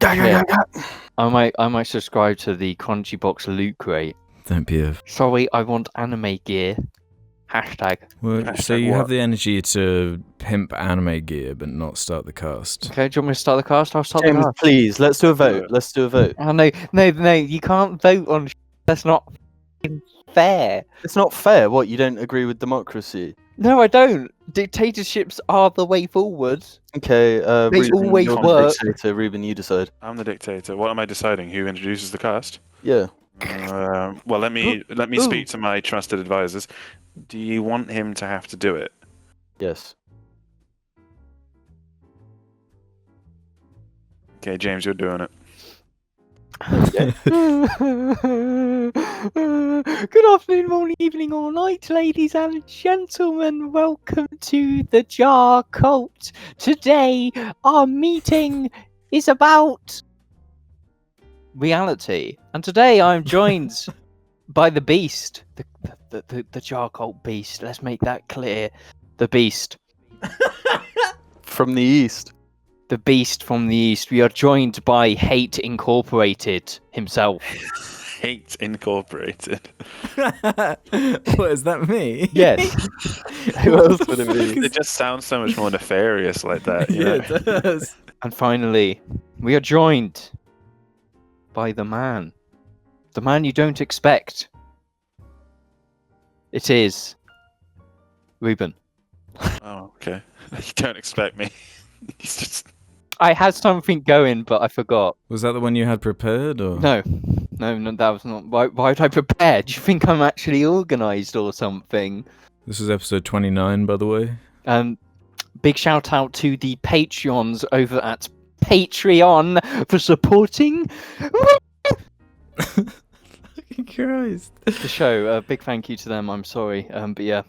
Yeah. I might subscribe to the Crunchy Box loot crate. Don't be a... Sorry, I want anime gear. Hashtag. Well, so you have the energy to pimp anime gear, but not start the cast. Okay, do you want me to start the cast? I'll start the James, cast. please, let's do a vote. Let's do a vote. Oh, no, you can't vote on that's not fair. It's not fair. What, you don't agree with democracy? No, I don't. Dictatorships are the way forward. Okay, They Ruben, always you're work. the dictator. Ruben, you decide. I'm the dictator. What am I deciding? Who introduces the cast? Yeah. Well, let me speak to my trusted advisors. Do you want him to have to do it? Yes. Okay, James, you're doing it. Good afternoon, morning, evening, or night, ladies and gentlemen. Welcome to the Jar Cult. Today, our meeting is about reality, and today I'm joined by the Beast, the Jar Cult Beast. Let's make that clear. The Beast. From the east. The Beast from the East. We are joined by Hate Incorporated himself. Hate Incorporated. What, is that me? Yes. Who else would it be? It just sounds so much more nefarious like that. You Yeah, know? it does. And finally, we are joined by the man you don't expect. It is Ruben. Oh, okay. You don't expect me. He's just... I had something going, but I forgot. Was that the one you had prepared, or...? No, that was not. Why would I prepare? Do you think I'm actually organised or something? This is episode 29, by the way. Big shout out to the Patreons over at Patreon for supporting Fucking Christ. the show. Big thank you to them. I'm sorry, but yeah,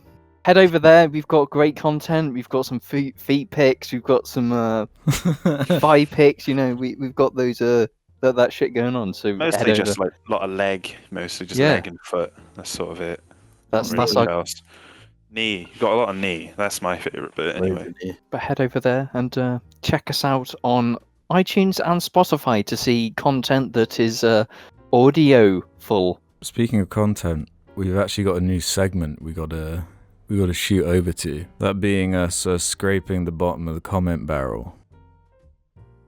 head over there. We've got great content. We've got some feet pics. We've got some thigh pics. You know, we've got those that shit going on. So Mostly just like a lot of leg, mostly just leg and foot. That's sort of it. That's Not like really else. Knee. You've got a lot of knee. That's my favourite bit anyway. But head over there and check us out on iTunes and Spotify to see content that is audio full. Speaking of content, we've actually got a new segment we got to shoot over to. That being us scraping the bottom of the comment barrel.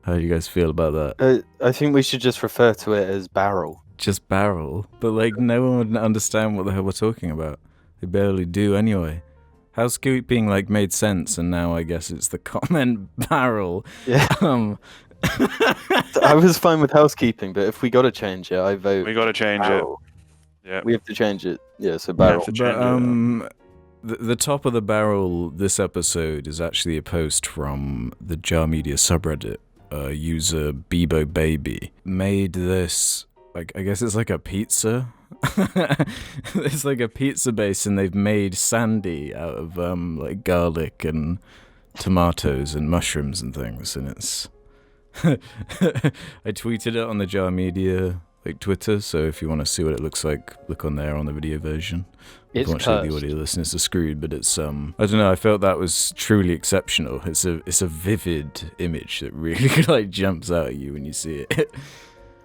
How do you guys feel about that? I think we should just refer to it as barrel. Just barrel? But like, no one would understand what the hell we're talking about. They barely do anyway. Housekeeping like made sense, and now I guess it's the comment barrel. Yeah. I was fine with housekeeping, but if we got to change it, I vote. We got to change barrel. it. Yeah. We have to change it. Yeah, so We have barrel. to change But the top of the barrel this episode is actually a post from the Jar Media subreddit. User Bebo Baby made this, like, I guess it's like a pizza. It's like a pizza base, and they've made sandy out of like garlic and tomatoes and mushrooms and things, and it's I tweeted it on the Jar Media like Twitter, so if you want to see what it looks like, look on there on the video version. It's Unfortunately, the audio listeners are screwed, but it's I don't know, I felt that was truly exceptional. It's a vivid image that really like jumps out at you when you see it.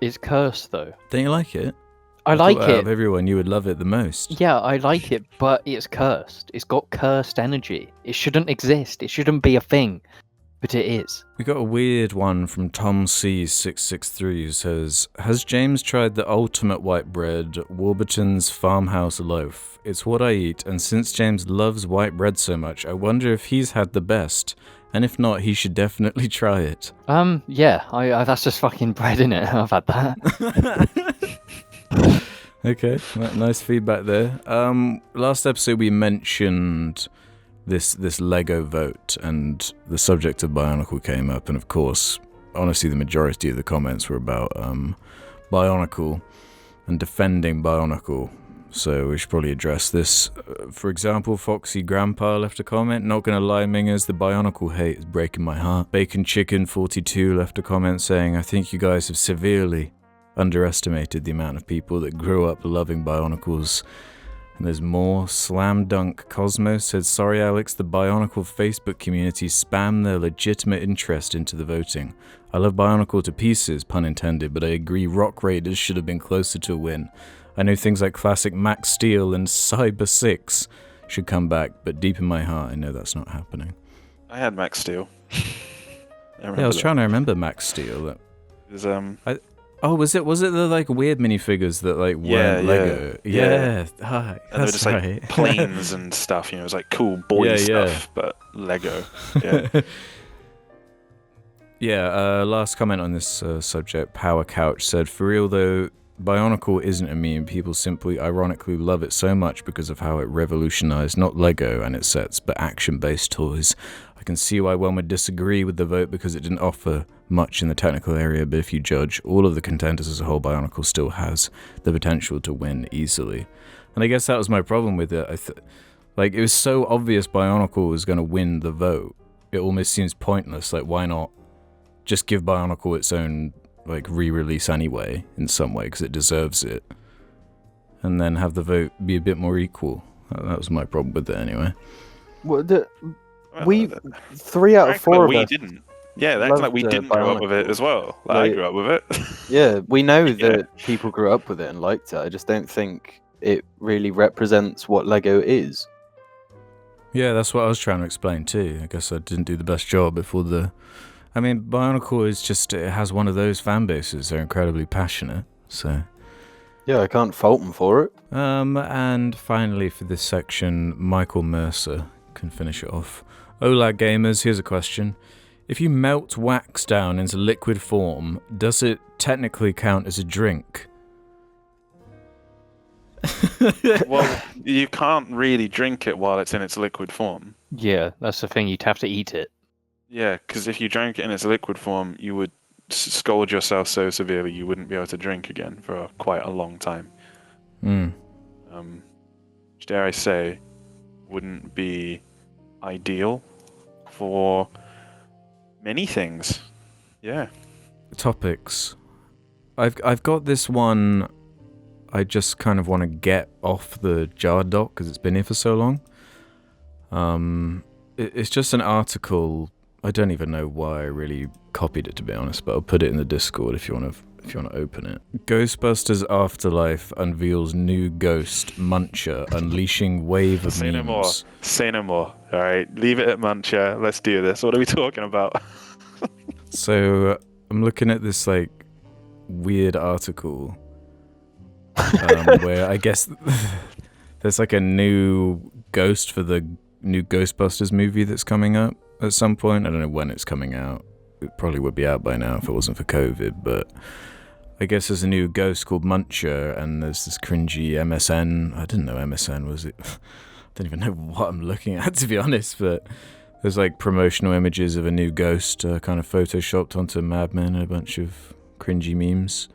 It's cursed though. Don't you like it? I like thought out it. of everyone, you would love it the most. Yeah, I like it, but it's cursed. It's got cursed energy. It shouldn't exist. It shouldn't be a thing, but it is. We got a weird one from Tom C663 who says, "Has James tried the ultimate white bread, Warburton's Farmhouse Loaf? It's what I eat, and since James loves white bread so much, I wonder if he's had the best. And if not, he should definitely try it." Yeah, I that's just fucking bread, innit? I've had that. Okay, nice feedback there. Last episode we mentioned this Lego vote, and the subject of Bionicle came up, and of course, honestly, the majority of the comments were about Bionicle and defending Bionicle. So we should probably address this. For example, Foxy Grandpa left a comment. "Not gonna lie, Mingers, the Bionicle hate is breaking my heart." Bacon Chicken 42 left a comment saying, "I think you guys have severely underestimated the amount of people that grew up loving Bionicles And there's more. Slam Dunk Cosmos said, sorry Alex, the Bionicle Facebook community spammed their legitimate interest into the voting. I love Bionicle to pieces, pun intended, but I agree Rock Raiders should have been closer to a win. I know things like classic Max Steel and Cyber 6 should come back, but deep in my heart I know that's not happening. I had Max Steel. I was trying to remember Max Steel. It was, was it the like weird minifigures that like weren't Lego? Yeah. Hi, and they were just like planes and stuff, it was like cool boy stuff, but Lego. Yeah. Last comment on this subject, Power Couch said, for real though, Bionicle isn't a meme, people simply ironically love it so much because of how it revolutionized not Lego and its sets, but action-based toys. I can see why one would disagree with the vote because it didn't offer much in the technical area, but if you judge all of the contenders as a whole, Bionicle still has the potential to win easily. And I guess that was my problem with it. It was so obvious Bionicle was going to win the vote. It almost seems pointless. Like, why not just give Bionicle its own like re-release anyway in some way because it deserves it, and then have the vote be a bit more equal. That was my problem with it anyway. Well, 3 out of 4 of us didn't. Yeah, that's like we didn't grow up with it as well. I grew up with it. Yeah, we know that people grew up with it and liked it. I just don't think it really represents what Lego is. Yeah, that's what I was trying to explain too. I guess I didn't do the best job before the... I mean, Bionicle is just... It has one of those fan bases. They're incredibly passionate, so... Yeah, I can't fault them for it. And finally for this section, Michael Mercer can finish it off. Hola gamers, here's a question. If you melt wax down into liquid form, does it technically count as a drink? Well, you can't really drink it while it's in its liquid form. Yeah, that's the thing. You'd have to eat it. Yeah, because if you drank it in its liquid form, you would scold yourself so severely you wouldn't be able to drink again for quite a long time. Which, dare I say, wouldn't be ideal for many things. Yeah. Topics. I've got this one I just kind of want to get off the jar doc because it's been here for so long. It's just an article. I don't even know why I really copied it, to be honest, but I'll put it in the Discord if you want to open it. Ghostbusters Afterlife unveils new ghost, Muncher, unleashing wave of memes. Say no more. All right, leave it at Muncher. Let's do this. What are we talking about? So I'm looking at this like weird article where I guess there's like a new ghost for the new Ghostbusters movie that's coming up at some point. I don't know when it's coming out. It probably would be out by now if it wasn't for COVID, but I guess there's a new ghost called Muncher, and there's this cringy MSN. I didn't know MSN was it. I don't even know what I'm looking at, to be honest, but there's like promotional images of a new ghost kind of photoshopped onto Mad Men and a bunch of cringy memes.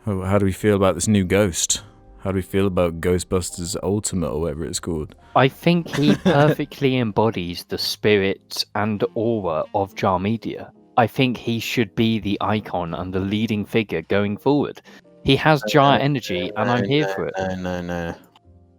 How do we feel about this new ghost? How do we feel about Ghostbusters Ultimate or whatever it's called? I think he perfectly embodies the spirit and aura of Jar Media. I think he should be the icon and the leading figure going forward. He has Jar energy, and I'm here for it.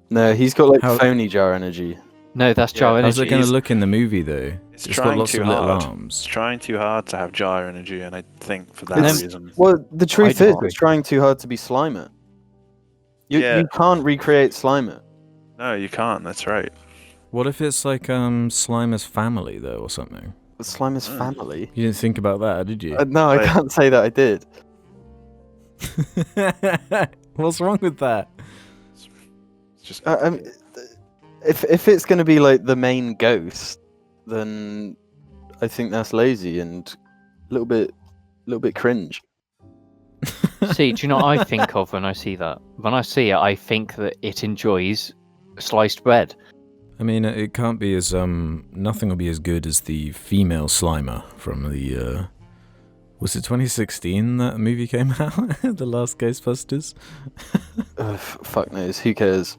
No, he's got like phony Jar energy. No, that's Jar energy. How's it going to look in the movie, though? It's got lots of little hard. arms. It's trying too hard to have Jar energy, and I think for that reason... Well, the truth is, it's trying too hard to be Slimer. You can't recreate Slimer. No, you can't. That's right. What if it's like Slimer's family, though, or something? Slimer's family? You didn't think about that, did you? No, I can't say that I did. What's wrong with that? It's just... If it's going to be like the main ghost, then I think that's lazy and a little bit cringe. See, do you know what I think of when I see that? When I see it, I think that it enjoys sliced bread. I mean, it can't be as nothing will be as good as the female Slimer from the was it 2016 that movie came out? The last Ghostbusters? Fuck knows, who cares?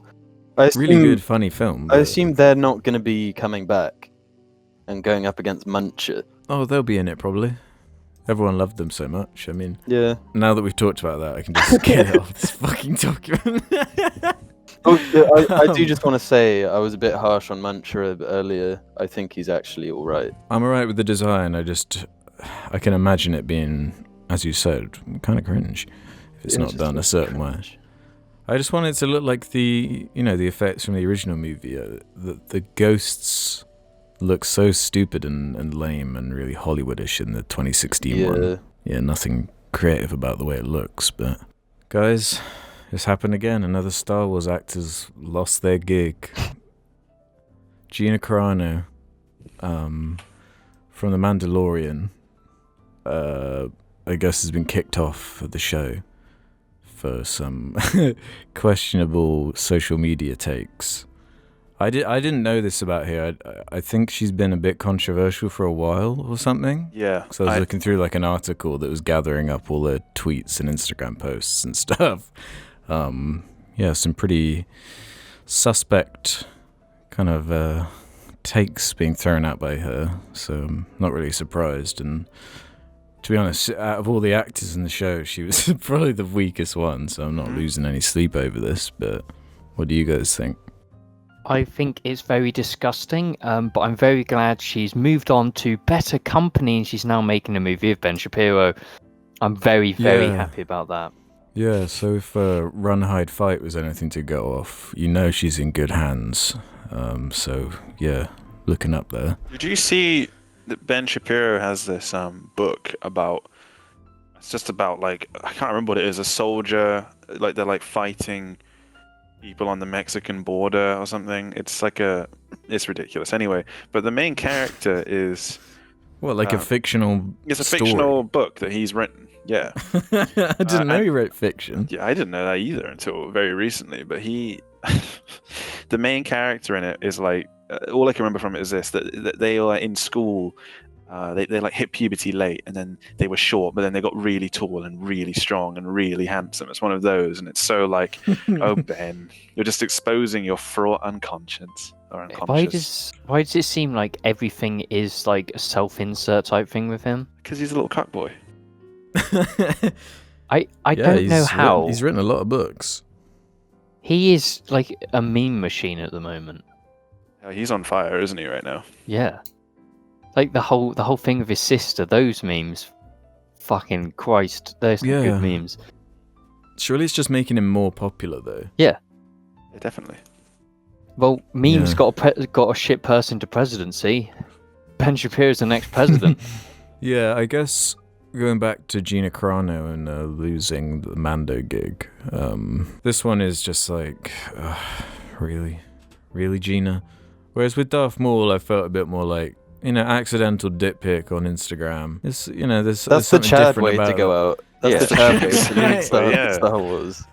Really good, funny film. I assume they're not going to be coming back and going up against Muncher. Oh, they'll be in it probably. Everyone loved them so much. I mean, yeah. Now that we've talked about that, I can just get it off this fucking document. Oh, yeah, I do just want to say I was a bit harsh on Muncher earlier. I think he's actually all right. I'm alright with the design. I can imagine it being, as you said, kind of cringe if it's Yeah, not just done a certain way. cringe. I just want it to look like the effects from the original movie. The ghosts look so stupid and lame and really Hollywoodish in the 2016 one. Yeah, nothing creative about the way it looks, but guys, it's happened again. Another Star Wars actors lost their gig. Gina Carano, from The Mandalorian, I guess has been kicked off of the show for some questionable social media takes. I didn't know this about her. I think she's been a bit controversial for a while or something. Yeah. So I was looking through like an article that was gathering up all the tweets and Instagram posts and stuff. Yeah, some pretty suspect kind of takes being thrown out by her. So I'm not really surprised. And to be honest, out of all the actors in the show, she was probably the weakest one. So I'm not losing any sleep over this. But what do you guys think? I think it's very disgusting, but I'm very glad she's moved on to better company and she's now making a movie with Ben Shapiro. I'm very, very happy about that. Yeah, so if Run, Hide, Fight was anything to go off, she's in good hands. So, yeah, looking up there. Did you see that Ben Shapiro has this book about... It's just about, like, I can't remember what it is, a soldier, like, they're, like, fighting people on the Mexican border or something. It's like it's ridiculous. Anyway, but the main character is... What, like a fictional It's a story? fictional book that he's written, yeah. I didn't know he wrote fiction. Yeah, I didn't know that either until very recently, but the main character in it is like, all I can remember from it is this, that they were in school, they like hit puberty late, and then they were short, but then they got really tall and really strong and really handsome. It's one of those, and it's so like, oh Ben, you're just exposing your fraught unconscious. Or unconscious. Why does it seem like everything is like a self-insert type thing with him? Because he's a little cuckboy. I don't know how. He's written a lot of books. He is like a meme machine at the moment. Oh, he's on fire, isn't he, right now? Yeah. Like the whole thing with his sister, those memes. Fucking Christ, there's some good memes. Surely it's just making him more popular, though. Yeah. Yeah, definitely. Well, memes got a shit person to presidency. Ben Shapiro's the next president. Yeah, I guess going back to Gina Carano and losing the Mando gig, this one is just like, really, Gina? Whereas with Darth Maul, I felt a bit more like, accidental dick pic on Instagram. It's, there's That's the something Chad different way about to go out. That's the Chad way to Star Wars.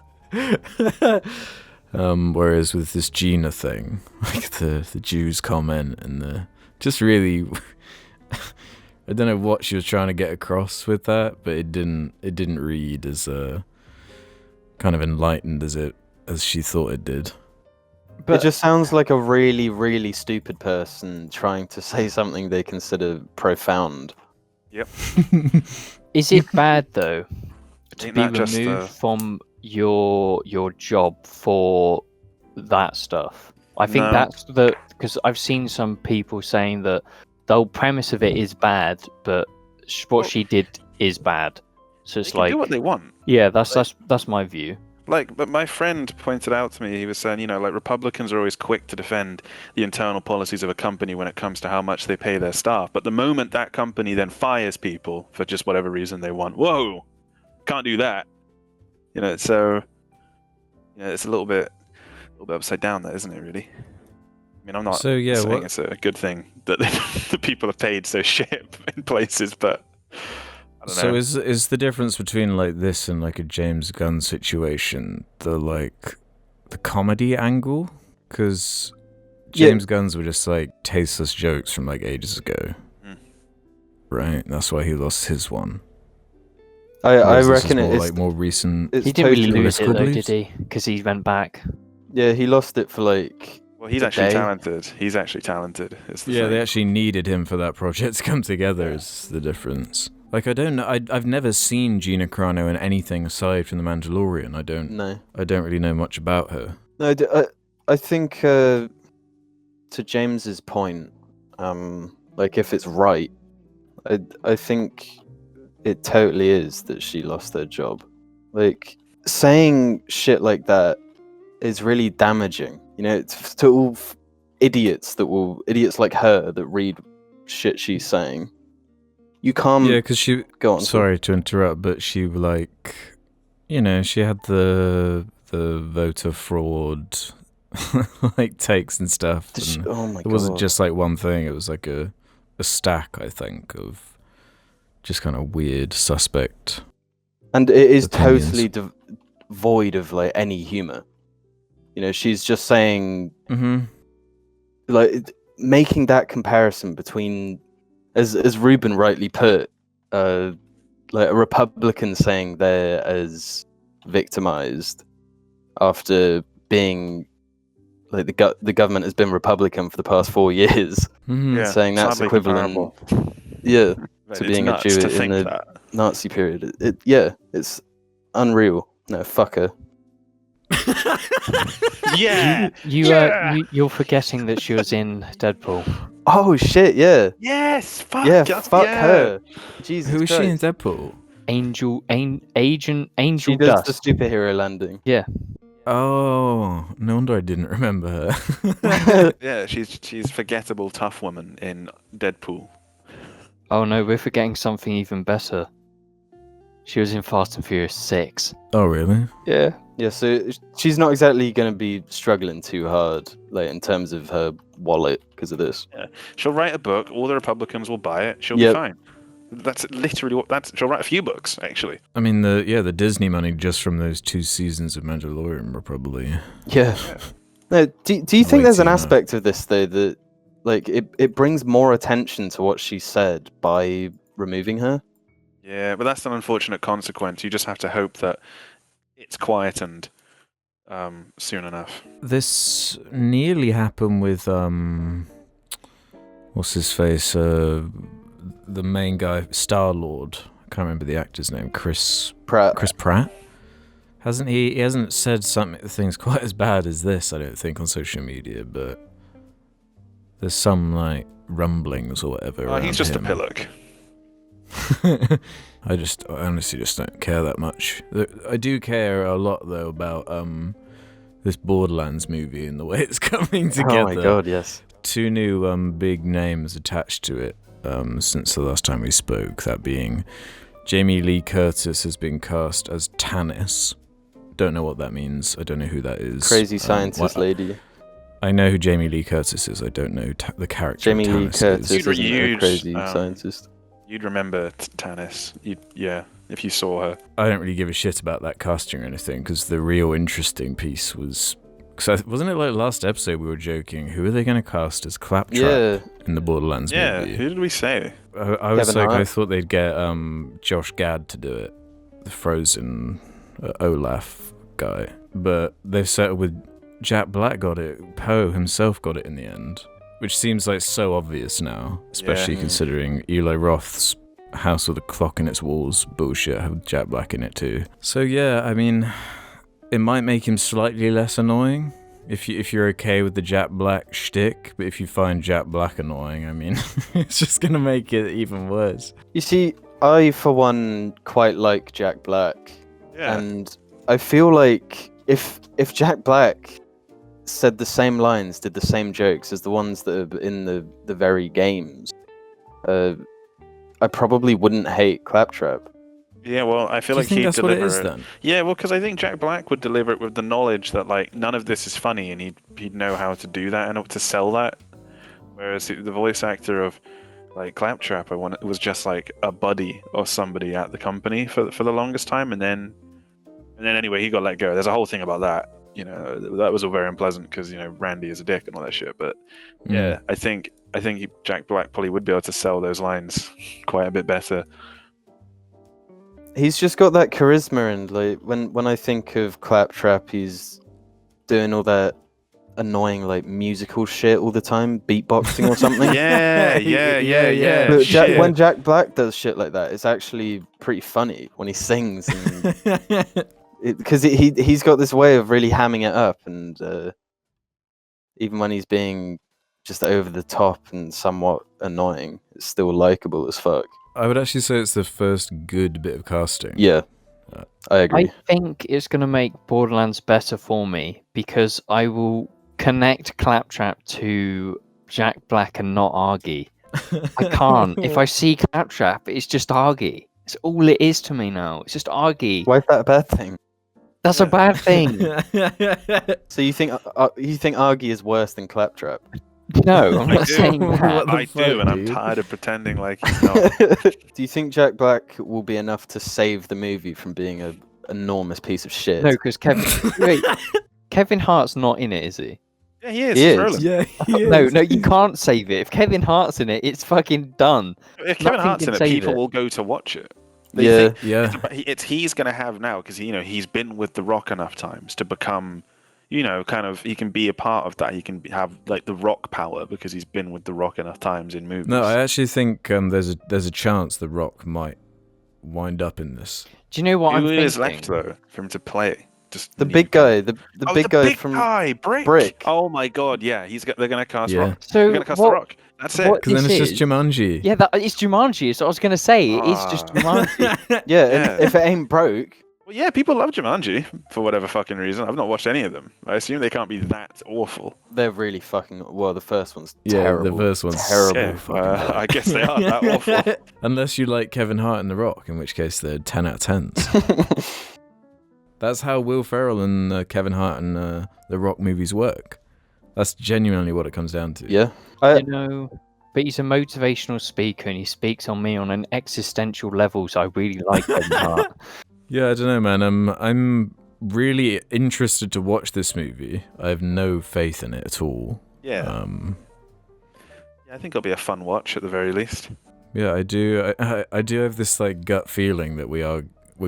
Whereas with this Gina thing, like the Jews comment and just really, I don't know what she was trying to get across with that, but it didn't read as kind of enlightened as she thought it did. But it just sounds like a really, really stupid person trying to say something they consider profound. Yep. Is it bad though to be just, removed from your job for that stuff? I think that's because I've seen some people saying that the whole premise of it is bad, but what she did is bad. So it's like, do what they want. Yeah, that's my view. But my friend pointed out to me, he was saying, like Republicans are always quick to defend the internal policies of a company when it comes to how much they pay their staff. But the moment that company then fires people for just whatever reason they want, whoa, can't do that. So it's a little bit upside down there, isn't it, really? I mean, I'm not saying it's a good thing that the people are paid so shit in places, but I don't know. So is the difference between like this and like a James Gunn situation the comedy angle? Because James Gunn's were just like tasteless jokes from like ages ago, right? That's why he lost his one. I reckon it's like more recent. He didn't really lose it though, did he? Because he went back. Yeah, he lost it for like. Well, he's actually talented. He's actually talented. They actually needed him for that project to come together. Is the difference? Like, I don't know. I've never seen Gina Carano in anything aside from The Mandalorian. I don't really know much about her. No, I think to James's point, like if it's right, I think it totally is that she lost her job. Like saying shit like that is really damaging. You know, it's to all idiots like her that read shit she's saying. You can't. Yeah, because she. Go on. Sorry to interrupt, but she like, she had the voter fraud like takes and stuff. And oh my god! it wasn't just like one thing. It was like a stack, I think, of just kind of weird, suspect. And it is opinions. totally void of like any humor. She's just saying, like, making that comparison between, as Ruben rightly put, like a Republican saying they're as victimized after being like the government has been Republican for the past 4 years, saying that's sadly equivalent, comparable. to being a Jew in the Nazi period. It's unreal. No, fuck her. Yeah. You're forgetting that she was in Deadpool. Oh shit! Yeah. Yes. Fuck. Yeah. That's- Fuck yeah. her. Jesus Who is Christ. she in Deadpool? Agent Angel She does Dust. the superhero landing. Oh, no wonder I didn't remember her. Yeah, she's forgettable tough woman in Deadpool. Oh no, we're forgetting something even better. She was in Fast and Furious 6. Oh, really? Yeah. Yeah, so she's not exactly going to be struggling too hard, like in terms of her wallet, because of this. Yeah, she'll write a book. All the Republicans will buy it. She'll Yep. be fine. That's literally what. She'll write a few books actually. I mean, the Disney money just from those 2 seasons of Mandalorian were probably. Yeah. No, do you think there's an Waiting, aspect of this though that, like, it brings more attention to what she said by removing her? Yeah, but that's an unfortunate consequence. You just have to hope that it's quietened soon enough. This nearly happened with what's his face? The main guy, Star-Lord. I can't remember the actor's name. Chris Pratt. Hasn't he? He hasn't said things quite as bad as this, I don't think, on social media. But there's some like rumblings or whatever. Oh, he's around just him. a pillock. I honestly just don't care that much. I do care a lot though about this Borderlands movie and the way it's coming together. Oh my god, yes. 2 new big names attached to it since the last time we spoke. That being Jamie Lee Curtis has been cast as Tannis. Don't know what that means. I don't know who that is. Crazy scientist lady. I know who Jamie Lee Curtis is. I don't know the character. Jamie Lee Tannis Curtis is. isn't a crazy scientist. You'd remember Tannis. If you saw her. I don't really give a shit about that casting or anything, because the real interesting piece was... Cause wasn't it like last episode we were joking, who are they going to cast as Claptrap in the Borderlands movie? Who did we say? I was Kevin like, Hart. I thought they'd get Josh Gad to do it, the Frozen Olaf guy. But they've settled with Jack Black got it, Poe himself got it in the end. Which seems like so obvious now, especially considering Eli Roth's House with a Clock in Its Walls bullshit had Jack Black in it too. So yeah, I mean, it might make him slightly less annoying if you're okay with the Jack Black shtick, but if you find Jack Black annoying, I mean, it's just gonna make it even worse. You see, I for one quite like Jack Black, and I feel like if Jack Black said the same lines, did the same jokes as the ones that are in the very games, I probably wouldn't hate Claptrap. Yeah, well, I feel Do you like think he'd that's what it deliver is it. then? Yeah, well, because I think Jack Black would deliver it with the knowledge that like none of this is funny, and he'd know how to do that and to sell that. Whereas the voice actor of like Claptrap, was just like a buddy or somebody at the company for the longest time, and then anyway he got let go. There's a whole thing about that. You know, that was all very unpleasant because Randy is a dick and all that shit. But yeah, I think Jack Black probably would be able to sell those lines quite a bit better. He's just got that charisma, and like when I think of Claptrap, he's doing all that annoying like musical shit all the time, beatboxing or something. Yeah. But when Jack Black does shit like that, it's actually pretty funny when he sings. And because he's got this way of really hamming it up, and even when he's being just over the top and somewhat annoying, it's still likable as fuck. I would actually say it's the first good bit of casting. Yeah, I agree. I think it's going to make Borderlands better for me because I will connect Claptrap to Jack Black and not Argy. I can't. If I see Claptrap, it's just Argy. It's all it is to me now. It's just Argy. Why is that a bad thing? That's a bad thing. So you think Argy is worse than Claptrap? No, I'm I not do. saying that. I do, and I'm dude? tired of pretending like he's not. Do you think Jack Black will be enough to save the movie from being an enormous piece of shit? No, because Kevin Hart's not in it, is he? Yeah, he is. He He's is. Roland. Yeah, he No, is. no, you can't save it. If Kevin Hart's in it, it's fucking done. If Kevin Nothing Hart's in can it, save people it. will go to watch it. Yeah. Yeah. He's going to have now because he's been with The Rock enough times to become, kind of he can be a part of that. He can have like the Rock power because he's been with The Rock enough times in movies. No, I actually think there's a chance The Rock might wind up in this. Do you know what I'm Who thinking? is left though for him to play? Just The big guy, the Oh, big the guy big from guy, Brick. Brick. Oh my God, yeah, they're going to cast Yeah. Rock. So They're going to cast The what- Rock. That's it. what- Because then This it's just is- Jumanji. Yeah, it's Jumanji. So I was gonna say it is just Ah. Jumanji. Yeah, Yeah. and if it ain't broke, Well, yeah, people love Jumanji for whatever fucking reason. I've not watched any of them. I assume they can't be that awful. they're really fucking. Well, the first one's Yeah, terrible. the first one's terrible. Yeah, fucking bad. I guess they are that awful. Unless you like Kevin Hart and The Rock, in which case they're 10 out of 10s. That's how Will Ferrell and Kevin Hart and The Rock movies work. That's genuinely what it comes down to. Yeah, You know, but he's a motivational speaker and he speaks on me on an existential level. So I really like Kevin Hart. Yeah, I don't know, man. I'm really interested to watch this movie. I have no faith in it at all. Yeah. Yeah, I think it'll be a fun watch at the very least. Yeah, I do. I do have this like gut feeling that we're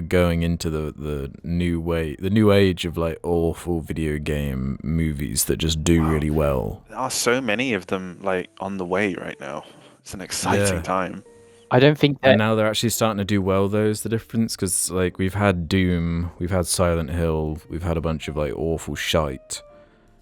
going into the new age of like awful video game movies that just do really well. There are so many of them like on the way right now. It's an exciting Yeah. time. I don't think And that. now they're actually starting to do well. Though is the difference, because like we've had Doom, we've had Silent Hill, we've had a bunch of like awful shite.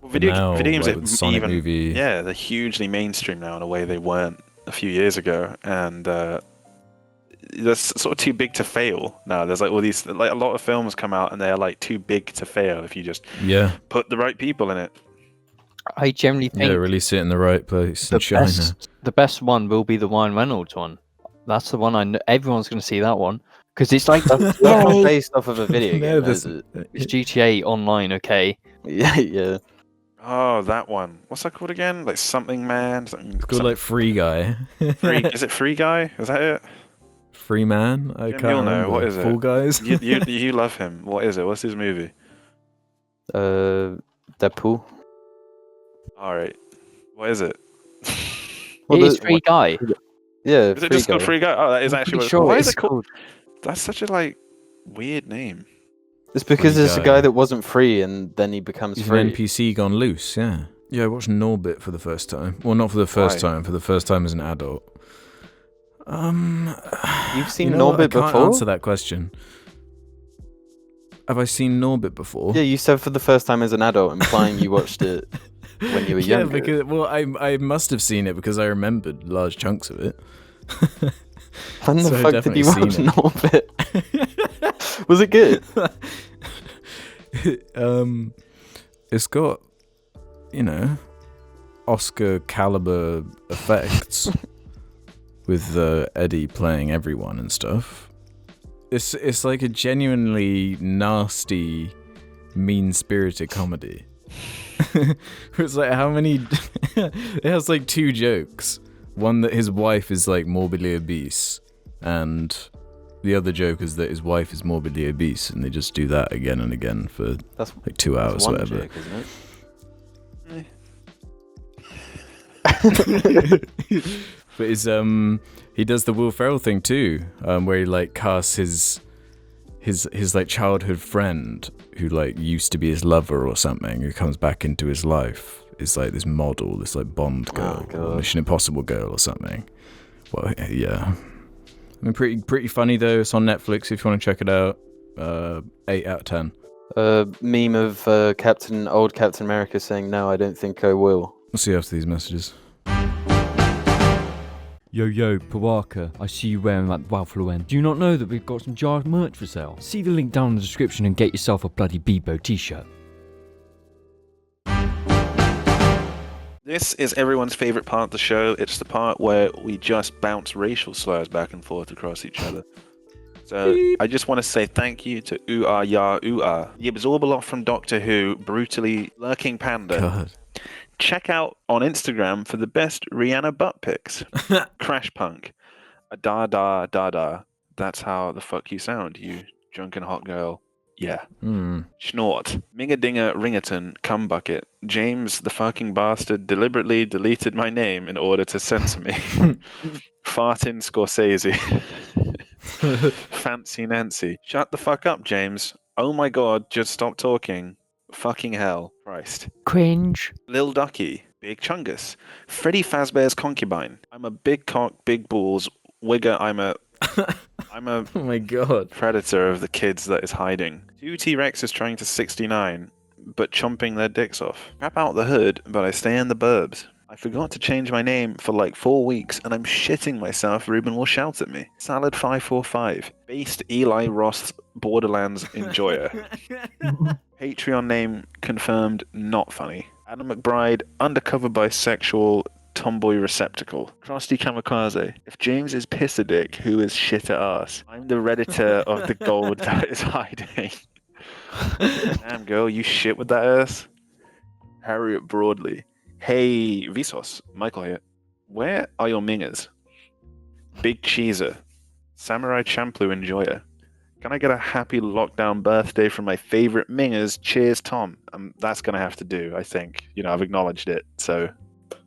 Well, Now, video games like, are with the Sonic even movie. yeah, they're hugely mainstream now in a way they weren't a few years ago, and they're sort of too big to fail now. There's like all these like a lot of films come out and they're like too big to fail if you just Yeah, put the right people in it. I generally think yeah, release it in the right place in the China. the best one will be the Ryan Reynolds one. That's the one I know. Everyone's going to see that one because it's like that's not Yay! based off of a video No, game, is it? It's GTA Online. Okay, Yeah, yeah. Oh, that one. What's that called again? Like something man. Something, It's called like Free Guy. free. Is it Free Guy? Is that it? Free Man? I Jim, can't you'll know. remember. What is it? Fall Guys? You love him. What is it? What's his movie? Deadpool. All right. What is it? Well, it is the- Free Guy. Yeah, Is it just called Free Guy? Oh, that is actually Pretty what sure Why it's is it called? That's such a like weird name. It's because Free it's a Guy. guy that wasn't free and then he becomes He's free. an NPC gone loose, yeah. Yeah, I watched Norbit for the first time. Well, not for the first Why? time, for the first time as an adult. You've seen you know what? Norbit I can't before? answer that question. Have I seen Norbit before? Yeah, you said for the first time as an adult, implying you watched it when you were Yeah, younger. because I must have seen it because I remembered large chunks of it. When the so I've fuck did you definitely watch seen it. Norbit? Was it good? It's got, Oscar caliber effects with Eddie playing everyone and stuff. It's like a genuinely nasty, mean-spirited comedy. It's like how many? It has like 2 jokes. One that his wife is like morbidly obese, and the other joke is that his wife is morbidly obese, and they just do that again and again for That's like 2 hours, That's one whatever. joke, isn't it? But he does the Will Ferrell thing too, where he like casts his like childhood friend who like used to be his lover or something, who comes back into his life, is like this model, this like Bond girl, or God. Mission Impossible girl or something. Well, yeah. I mean, pretty funny though. It's on Netflix if you want to check it out. 8 out of 10. Meme of old Captain America saying, "No, I don't think I will." We'll see you after these messages. Yo, Pawaka, I see you wearing that Walfluent. Do you not know that we've got some jar merch for sale? See the link down in the description and get yourself a bloody Bebo t-shirt. This is everyone's favorite part of the show. It's the part where we just bounce racial slurs back and forth across each other. So I just want to say thank you to Ooh-Ah Ya Ooh-Ah, the Absorbaloff from Doctor Who, brutally lurking panda. God. Check out on Instagram for the best Rihanna butt pics. Crash Punk. A da da da da. That's how the fuck you sound, you drunken hot girl. Yeah. Schnort. Minga-dinga Ringerton. Cum bucket. James the fucking bastard deliberately deleted my name in order to censor me. Fartin Scorsese. Fancy Nancy. Shut the fuck up, James. Oh my god, just stop talking. Fucking hell. Christ. Cringe. Lil Ducky. Big Chungus. Freddy Fazbear's concubine. I'm a big cock, big balls. Wigger, I'm a Oh my god. predator of the kids that is hiding. 2 T-Rexes trying to 69, but chomping their dicks off. Crap out the hood, but I stay in the burbs. I forgot to change my name for like 4 weeks, and I'm shitting myself. Ruben will shout at me. Salad545. Based Eli Roth Borderlands enjoyer. Patreon name confirmed not funny. Adam McBride, undercover bisexual tomboy receptacle. Krusty Kamikaze. If James is piss a dick, who is shit at ass? I'm the redditor of the gold that is hiding. Damn girl, you shit with that ass? Harriet Broadley. Hey, Visos. Michael here. Where are your mingers? Big Cheeser. Samurai Champloo enjoyer. Can I get a happy lockdown birthday from my favorite mingers? Cheers, Tom. That's going to have to do, I think. You know, I've acknowledged it, so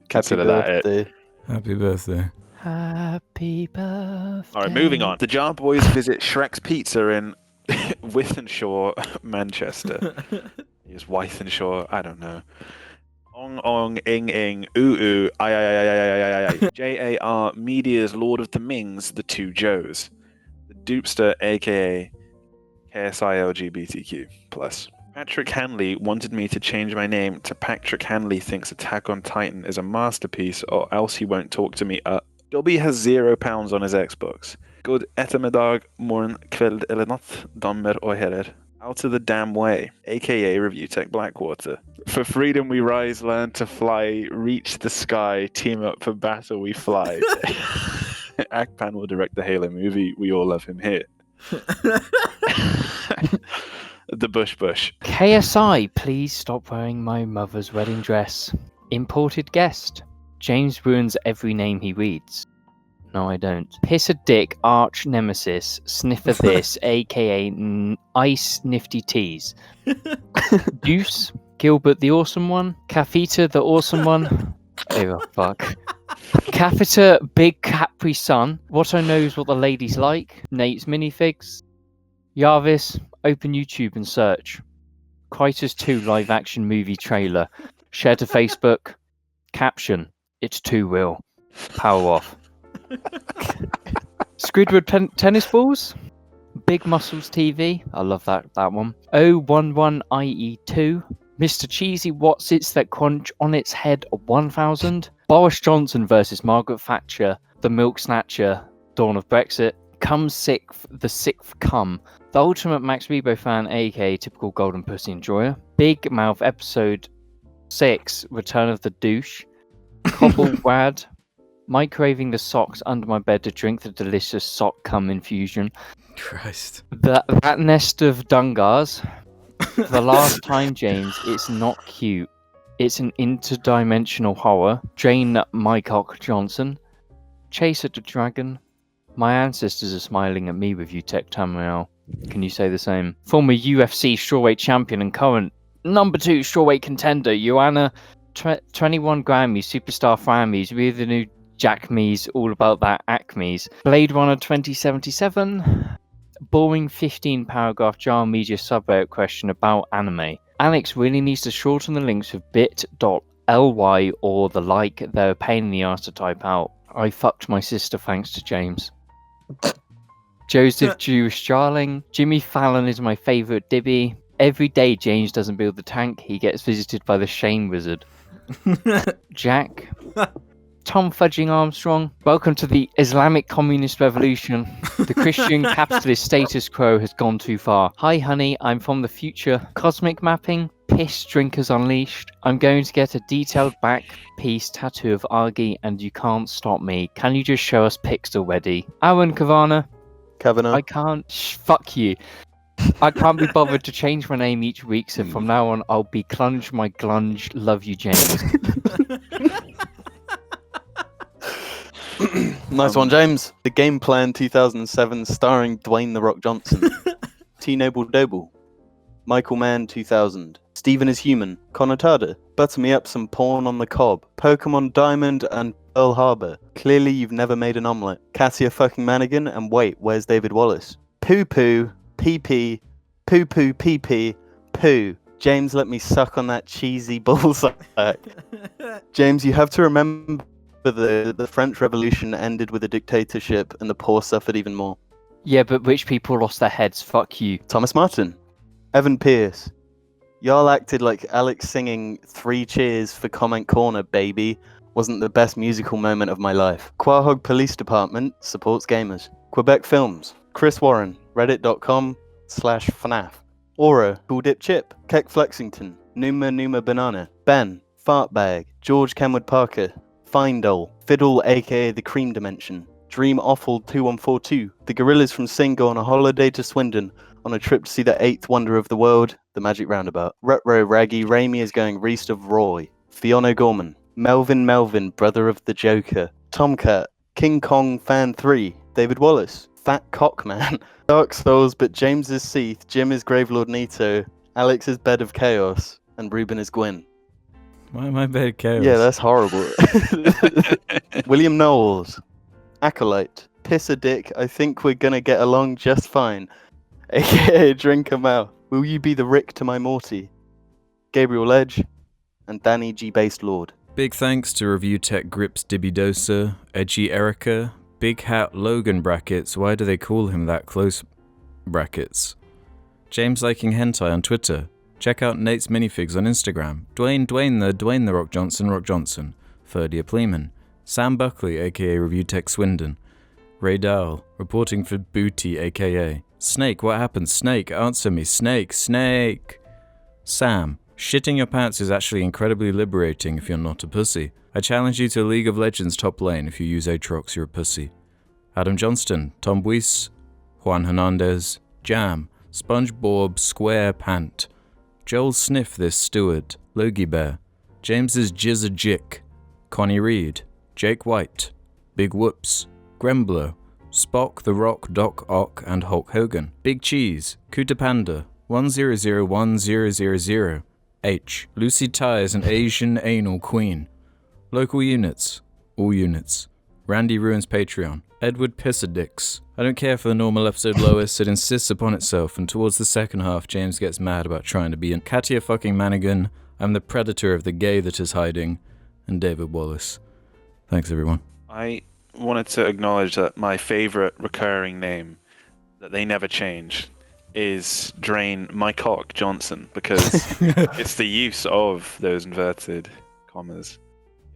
consider that it. Happy birthday. Happy birthday. All right, moving on. The Jar Boys visit Shrek's Pizza in Wythenshawe, Manchester. Is Wythenshawe? I don't know. Ong ong ing ing ooh ooh I. JAR Media's Lord of the Mings, the two Joes. The Dupster, aka KSI LGBTQ plus. Patrick Hanley wanted me to change my name to Patrick Hanley thinks Attack on Titan is a masterpiece, or else he won't talk to me. Dobby has £0 on his Xbox. God ettermiddag, morgen, kveld eller natt, damer og herrer. Out of the damn way, aka Review Tech Blackwater. For freedom we rise, learn to fly, reach the sky, team up for battle we fly. Akpan will direct the Halo movie. We all love him here. The Bush. KSI, please stop wearing my mother's wedding dress. Imported guest. James ruins every name he reads. No, I don't. Piss a dick, arch nemesis, sniffer this, aka Ice Nifty Teas. Deuce, Gilbert the Awesome One, Cafeta the Awesome One. Oh, fuck. Cafeta, Big Capri Sun. What I know is what the ladies like. Nate's minifigs. Jarvis, open YouTube and search. Crisis 2 live action movie trailer. Share to Facebook. Caption, it's too real. Power off. Squidward tennis balls. Big Muscles TV. I love that one. 011IE2. Mr. Cheesy Watsits that crunch on its head 1000. Boris Johnson versus Margaret Thatcher. The Milk Snatcher. Dawn of Brexit. Come Sixth. The Sixth Come. The Ultimate Max Rebo fan, aka typical Golden Pussy enjoyer. Big Mouth episode 6. Return of the Douche. Cobble Wad. Microwaving the socks under my bed to drink the delicious sock cum infusion. Christ. That nest of dungars. The last time, James, it's not cute. It's an interdimensional horror. Drain Mycock Johnson. Chaser the Dragon. My ancestors are smiling at me with you, Tech Tamriel. Can you say the same? Former UFC strawweight champion and current number 2 strawweight contender, Joanna 21 Grammy Superstar Frammies. We're the new Jack Me's, all about that Acme's. Blade Runner 2077. Boring 15 paragraph Jar Media subreddit question about anime. Alex really needs to shorten the links with bit.ly or the like. They're a pain in the ass to type out. I fucked my sister thanks to James. Joseph Jewish Jarling. Jimmy Fallon is my favourite Dibby. Every day James doesn't build the tank, he gets visited by the shame wizard. Jack. Tom Fudging Armstrong. Welcome to the Islamic Communist Revolution. The Christian capitalist status quo has gone too far. Hi honey, I'm from the future. Cosmic mapping. Piss drinkers unleashed. I'm going to get a detailed back piece tattoo of Argy and you can't stop me. Can you just show us pics already? Aaron Kavana. Kavanagh. I can't. Fuck you. I can't be bothered to change my name each week, so from now on I'll be Clunge my Glunge. Love you, James. Nice one, James. The Game Plan 2007 starring Dwayne The Rock Johnson. T Noble Doble. Michael Mann 2000. Steven is Human. Connotada. Butter me up some porn on the cob. Pokemon Diamond and Pearl Harbor. Clearly you've never made an omelette. Cassia fucking Manigan and wait, where's David Wallace? Poo poo. PP. Poo poo pee pee. Poo. James, let me suck on that cheesy ballsack. James, you have to remember the French Revolution ended with a dictatorship and the poor suffered even more. Yeah, but rich people lost their heads. Fuck you. Thomas Martin. Evan Pierce. Y'all acted like Alex singing 3 cheers for Comment Corner, baby, wasn't the best musical moment of my life. Quahog Police Department supports gamers. Quebec Films. Chris Warren. Reddit.com/FNAF. Aura. Cool Dip Chip. Keck Flexington. Numa Banana. Ben. Fartbag. George Kenwood Parker. Findole, Fiddle aka The Cream Dimension, Dream Awful 2142, The Gorillas from Sing go on a holiday to Swindon on a trip to see the 8th wonder of the world, the Magic Roundabout. Retro Raggy, Raimi is going Reest of Roy, Fiona Gorman, Melvin, brother of the Joker, Tomcat, King Kong Fan 3, David Wallace, Fat Cockman, Dark Souls but James is Seath, Jim is Gravelord Nito, Alex is Bed of Chaos, and Ruben is Gwyn. Why am I bed chaos? Yeah, that's horrible. William Knowles. Acolyte. Piss a dick. I think we're gonna get along just fine. AKA Drink a Mouth. Will you be the Rick to my Morty? Gabriel Ledge. And Danny G. Based Lord. Big thanks to Review Tech Grips Dibidosa, Edgy Erica, Big Hat Logan brackets, why do they call him that close brackets? James Liking Hentai on Twitter. Check out Nate's Minifigs on Instagram. Dwayne the Rock Johnson, Ferdia Pleeman. Sam Buckley, aka Review Tech Swindon. Ray Dowell, reporting for Booty, aka. Snake, what happened? Snake, answer me. Snake. Sam, shitting your pants is actually incredibly liberating if you're not a pussy. I challenge you to League of Legends top lane. If you use Aatrox, you're a pussy. Adam Johnston, Tom Buis, Juan Hernandez, Jam, SpongeBob Square Pant. Joel Sniff This Steward, Logie Bear, James's Jizz a Jick, Connie Reed, Jake White, Big Whoops, Grembler, Spock the Rock Doc Ock and Hulk Hogan, Big Cheese, Kuta Panda, 10010000, H, Lucy Ty is an Asian anal queen, Local units, all units, Randy Ruins Patreon, Edward Pissadix. I don't care for the normal episode Lois, it insists upon itself, and towards the second half, James gets mad about trying to be in Katia fucking Manigan, I'm the predator of the gay that is hiding, and David Wallace. Thanks, everyone. I wanted to acknowledge that my favorite recurring name that they never change is Drain My Cock Johnson, because it's the use of those inverted commas.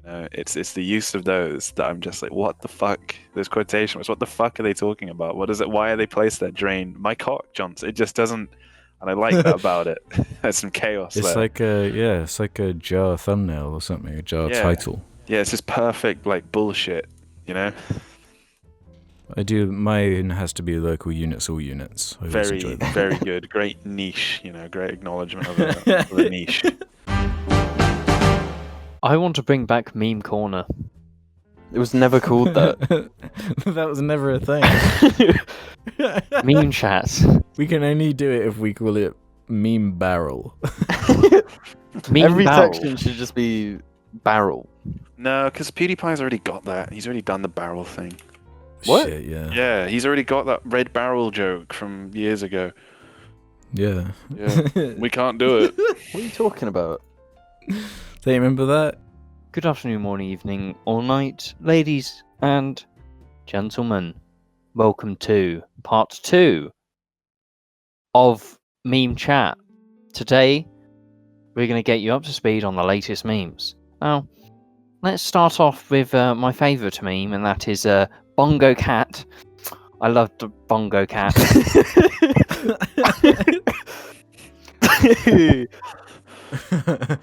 You know, it's the use of those that I'm just like, what the fuck? Those quotation marks, what the fuck are they talking about? What is it? Why are they placed there? Drain My Cock Johnson. It just doesn't, and I like that about it. There's some chaos It's there. it's like a jar thumbnail or something, a jar title. Yeah, it's just perfect, like, bullshit, you know? Mine has to be local units, all units. I always enjoy that. Very good. Great niche, you know, great acknowledgement of the niche. I want to bring back Meme Corner. It was never called that. That was never a thing. Meme chats. We can only do it if we call it Meme Barrel. Meme Every barrel. section should just be barrel. No, because PewDiePie's already got that. He's already done the barrel thing. What? Shit, yeah. Yeah, he's already got that red barrel joke from years ago. Yeah. Yeah, we can't do it. What are you talking about? Don't you remember that? Good afternoon, morning, evening, or night, ladies and gentlemen. Welcome to part 2 of Meme Chat. Today, we're going to get you up to speed on the latest memes. Now, let's start off with my favourite meme, and that is Bongo Cat. I love the Bongo Cat. Go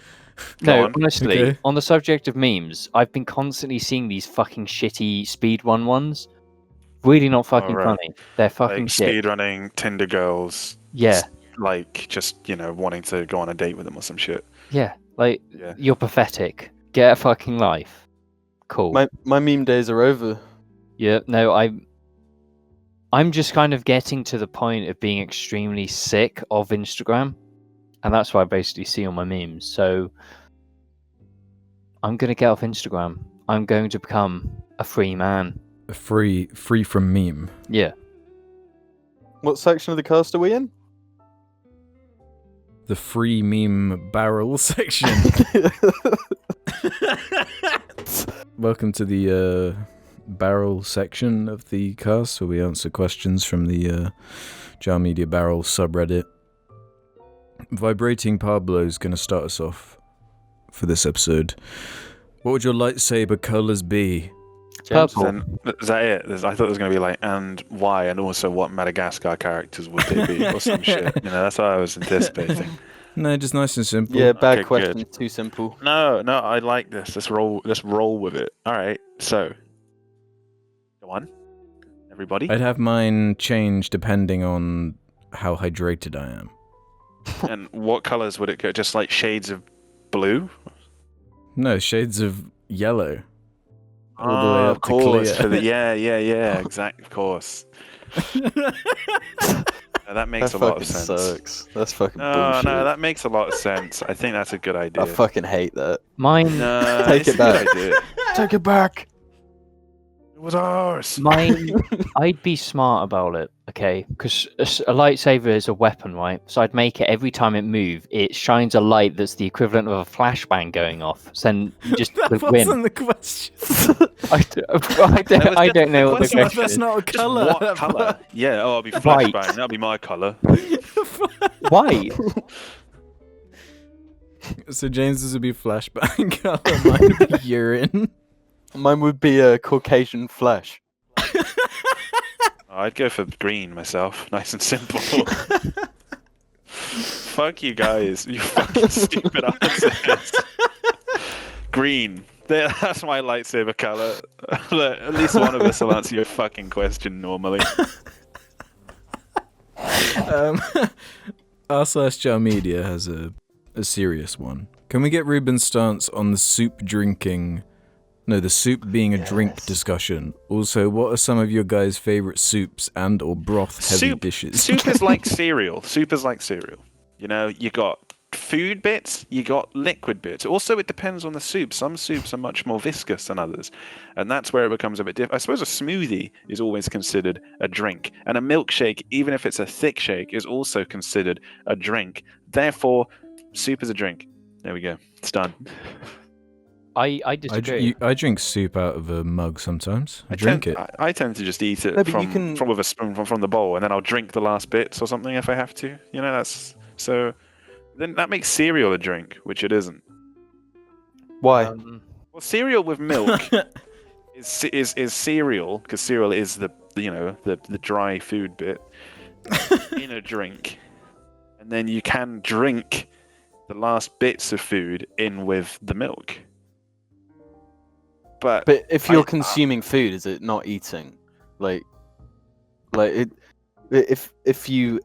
No, on. honestly, Okay. on the subject of memes, I've been constantly seeing these fucking shitty speedrun ones. Really not fucking right. funny. They're fucking Like shit. speedrunning Tinder girls. Yeah, Like just wanting to go on a date with them or some shit. yeah. Like, Yeah. you're pathetic. Get a fucking life. Cool. My meme days are over. Yeah, no, I'm just kind of getting to the point of being extremely sick of Instagram, and that's what I basically see on my memes. So I'm gonna get off Instagram. I'm going to become a free man. Free from meme. Yeah. What section of the cast are we in? The free meme barrel section. Welcome to the barrel section of the cast, where we answer questions from the Jar Media Barrel subreddit. Vibrating Pablo's going to start us off for this episode. What would your lightsaber colors be? Purple. Then is that it? I thought it was going to be like, and why, and also what Madagascar characters would they be, or some shit. That's what I was anticipating. No, just nice and simple. Yeah, bad Okay, question. good. Too simple. No, I like this. Let's roll with it. All right, so go on, everybody. I'd have mine change depending on how hydrated I am. And what colors would it go? Just like shades of blue? No, shades of yellow. All the way up of course. to clear. Yeah, exactly. Of course. That makes That a lot fucking of sense. sucks. That's fucking No, bullshit. that makes a lot of sense. I think that's a good idea. I fucking hate that. Mine, No, Take it's it a good back. idea. Take it back. It was ours. mine. I'd be smart about it, okay? Because a lightsaber is a weapon, right? So I'd make it every time it moves, it shines a light that's the equivalent of a flashbang going off. So then you just That would wasn't win. the question. I don't know what the question. question That's is. not a Just colour. what colour? Yeah, I'll be White. flashbang. That'll be my colour. White. So James's would be flashbang color, mine would be urine. Mine would be a Caucasian flesh. I'd go for green myself. Nice and simple. Fuck you guys. You fucking stupid answers. Green. That's my lightsaber colour. Look, at least one of us will answer your fucking question normally. R/Jar Media has a serious one. Can we get Ruben's stance on the soup being a drink discussion? Also, what are some of your guys' favourite soups and or broth-heavy dishes? Soup is like cereal. Soup is like cereal. You got food bits, you got liquid bits. Also, it depends on the soup. Some soups are much more viscous than others, and that's where it becomes a bit different. I suppose a smoothie is always considered a drink, and a milkshake, even if it's a thick shake, is also considered a drink. Therefore, soup is a drink. There we go. It's done. I disagree. I drink soup out of a mug sometimes. I drink it. I tend to just eat it No, but you from can- with a spoon from the bowl, and then I'll drink the last bits or something if I have to. That's so. Then that makes cereal a drink, which it isn't. Why? Well, cereal with milk is cereal, because cereal is the dry food bit in a drink, and then you can drink the last bits of food in with the milk. But If you're consuming food, is it not eating? If you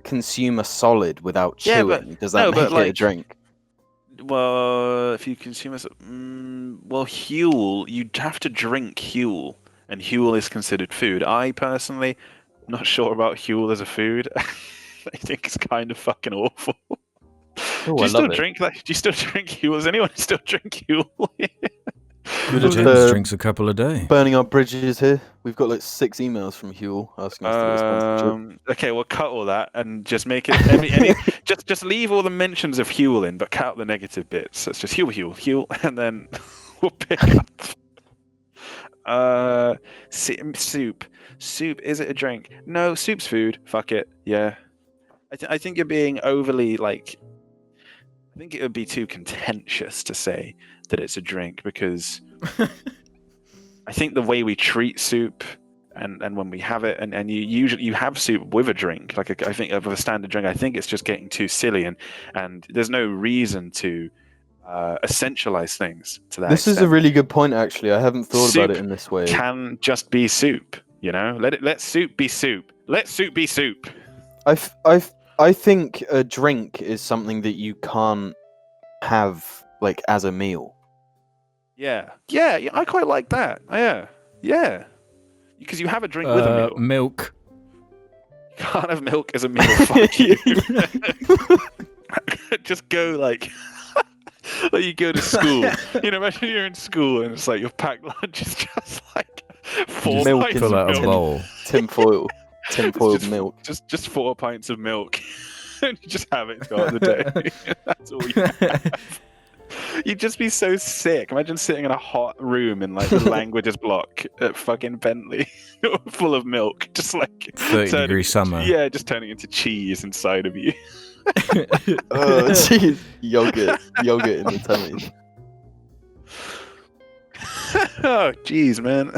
consume a solid without Yeah, chewing, but- does that no, make but, it a like- drink? well, if you consume Huel, you'd have to drink Huel, and Huel is considered food. I personally, not sure about Huel as a food. I think it's kind of fucking awful. Ooh, Do I you still love it. drink that? Do you still drink Huel? Does anyone still drink Huel? James Uh, drinks a couple a day. Burning our bridges here. We've got like 6 emails from Huel asking us to get sponsorship. Okay, we'll cut all that and just make it. Just leave all the mentions of Huel in, but cut out the negative bits. So it's just Huel, and then we'll pick up. Soup. Soup, is it a drink? No, soup's food. Fuck it. Yeah. I think you're being overly like. I think it would be too contentious to say that it's a drink because I think the way we treat soup and when we have it and you usually have soup with a drink like I think of a standard drink. I think it's just getting too silly and there's no reason to essentialize things to that. This extent. is a really good point, actually. I haven't thought Soup about it in this way. Can just be soup, you know. Let soup be soup. Let soup be soup. I think a drink is something that you can't have like as a meal. Yeah, I quite like that. Yeah. Because you have a drink with a meal. Milk. You can't have milk as a meal. Fuck you. Just go like you go to school. You know, imagine you're in school and it's like your packed lunch is just like 4 Milk pints Fill of out a milk. bowl. Tinfoil Just- milk. Just 4 pints of milk. And you just have it throughout the day. That's all you have. You'd just be so sick. Imagine sitting in a hot room in like the languages block at fucking Bentley, full of milk, just like 30-degree summer. Yeah, just turning into cheese inside of you. Oh, jeez. Yogurt in the tummy. Oh, jeez, man.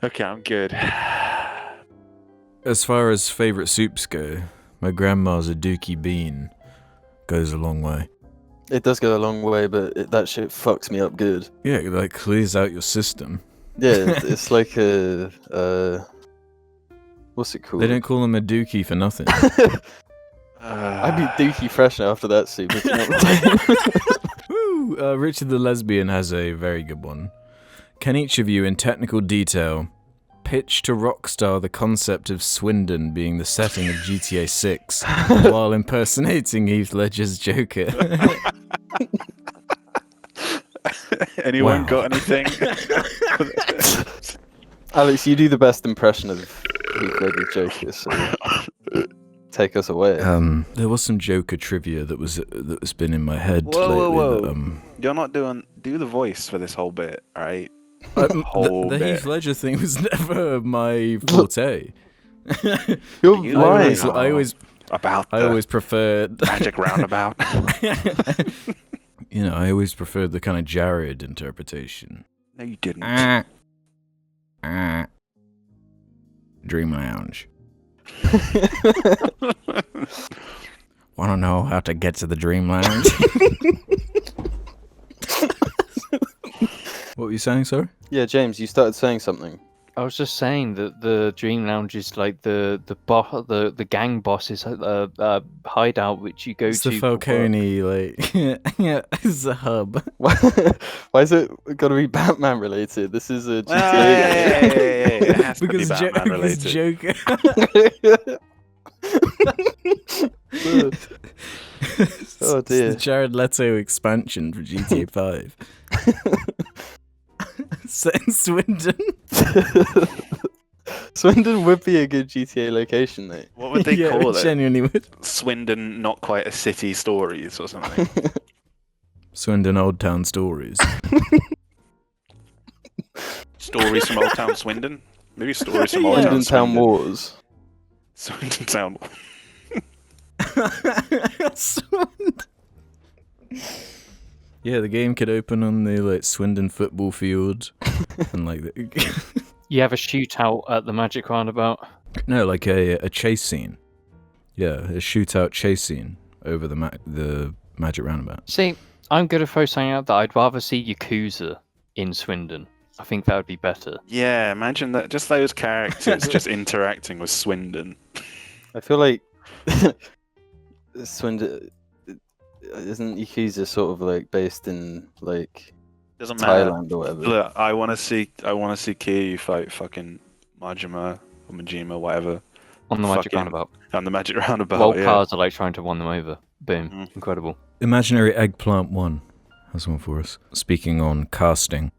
Okay, I'm good. As far as favourite soups go, my grandma's a dookie bean goes a long way. It does go a long way, but that shit fucks me up good. Yeah, it like clears out your system. Yeah, it's like a what's it called? They don't call him a dookie for nothing. I'd be dookie fresh after that soup. If you know what I'm saying. Woo! Richard the Lesbian has a very good one. Can each of you, in technical detail, pitch to Rockstar the concept of Swindon being the setting of GTA 6 while impersonating Heath Ledger's Joker? Anyone Wow. got anything? Alex, you do the best impression of Heath Ledger's Joker, so take us away. There was some Joker trivia that's been in my head lately. Whoa. You're not do the voice for this whole bit, all right? The Heath Ledger thing was never my forte. You're you lying. I always preferred Magic roundabout. You know, I always preferred the kind of Jared interpretation. No, you didn't. Dream Lounge. Want to know how to get to the Dream Lounge? What were you saying, sir? Yeah, James, you started saying something. I was just saying that the Dream Lounge is like the gang boss's hideout, which you go It's to. the for work. Falcone, like, yeah, it's a hub. Why is it got to be Batman related? This is a GTA Hey, it has to be Because Batman related. Joker. Oh, It's dear. the Jared Leto expansion for GTA 5. Set in Swindon. Swindon would be a good GTA location, though. What would they Yeah, call it it? genuinely would. Swindon, not quite a city stories or something. Swindon Old Town Stories. Stories from Old Town Swindon? Maybe stories from Yeah. Old Swindon Town Town Swindon. Wars. Swindon Town. Yeah, the game could open on the like Swindon football field, and like You have a shootout at the Magic Roundabout. no, like a chase scene. Yeah, a shootout chase scene over the Magic Roundabout. See, I'm going to throw something out that I'd rather see Yakuza in Swindon. I think that would be better. Yeah, imagine that. Just those characters just interacting with Swindon. I feel like Swindon isn't Yakuza sort of like based in like Doesn't matter. Thailand or whatever. Look, I want to see Kiryu fight fucking Majima or Majima, whatever, On the Magic Fucking- Roundabout. on the Magic Roundabout. While yeah. cars are like trying to win them over. Boom. Mhm. Incredible. Imaginary Eggplant 1 has one for us. Speaking on casting.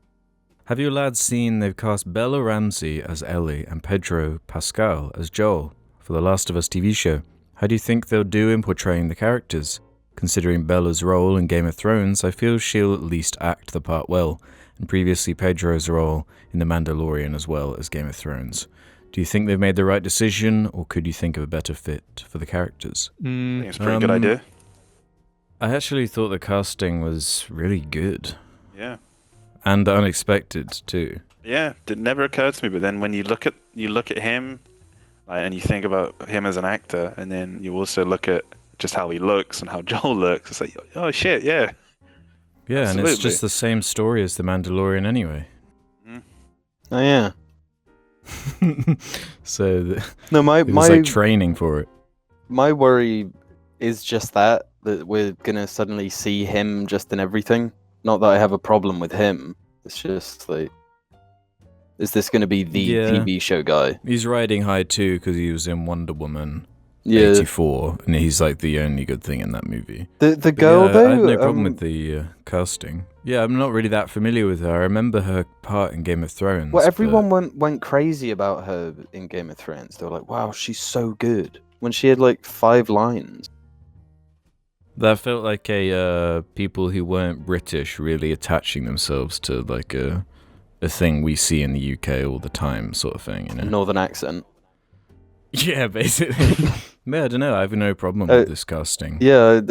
Have you lads seen they've cast Bella Ramsey as Ellie and Pedro Pascal as Joel for the Last of Us TV show? How do you think they'll do in portraying the characters? Considering Bella's role in Game of Thrones, I feel she'll at least act the part well, and previously Pedro's role in The Mandalorian as well as Game of Thrones. Do you think they've made the right decision, or could you think of a better fit for the characters? I think it's a pretty good idea. I actually thought the casting was really good. Yeah. And unexpected, too. Yeah, it never occurred to me, but then when you look at him, like, and you think about him as an actor, and then you also look at just how he looks and how Joel looks, it's like, oh shit, yeah. Yeah, Absolutely. and it's just the same story as The Mandalorian anyway. Oh yeah. So No, it was like training for it. my worry is just that we're gonna suddenly see him just in everything. Not that I have a problem with him. It's just like, is this gonna be the TV show guy? He's riding high too because he was in Wonder Woman 84, and he's like the only good thing in that movie. The girl though, I have no problem with the casting. Yeah, I'm not really that familiar with her. I remember her part in Game of Thrones. Well, everyone went crazy about her in Game of Thrones. They were like, "Wow, she's so good." When she had like 5 lines. That felt like a people who weren't British really attaching themselves to like a thing we see in the UK all the time, sort of thing, you know. Northern accent. Yeah, basically. Yeah, I don't know. I have no problem with this casting. Yeah,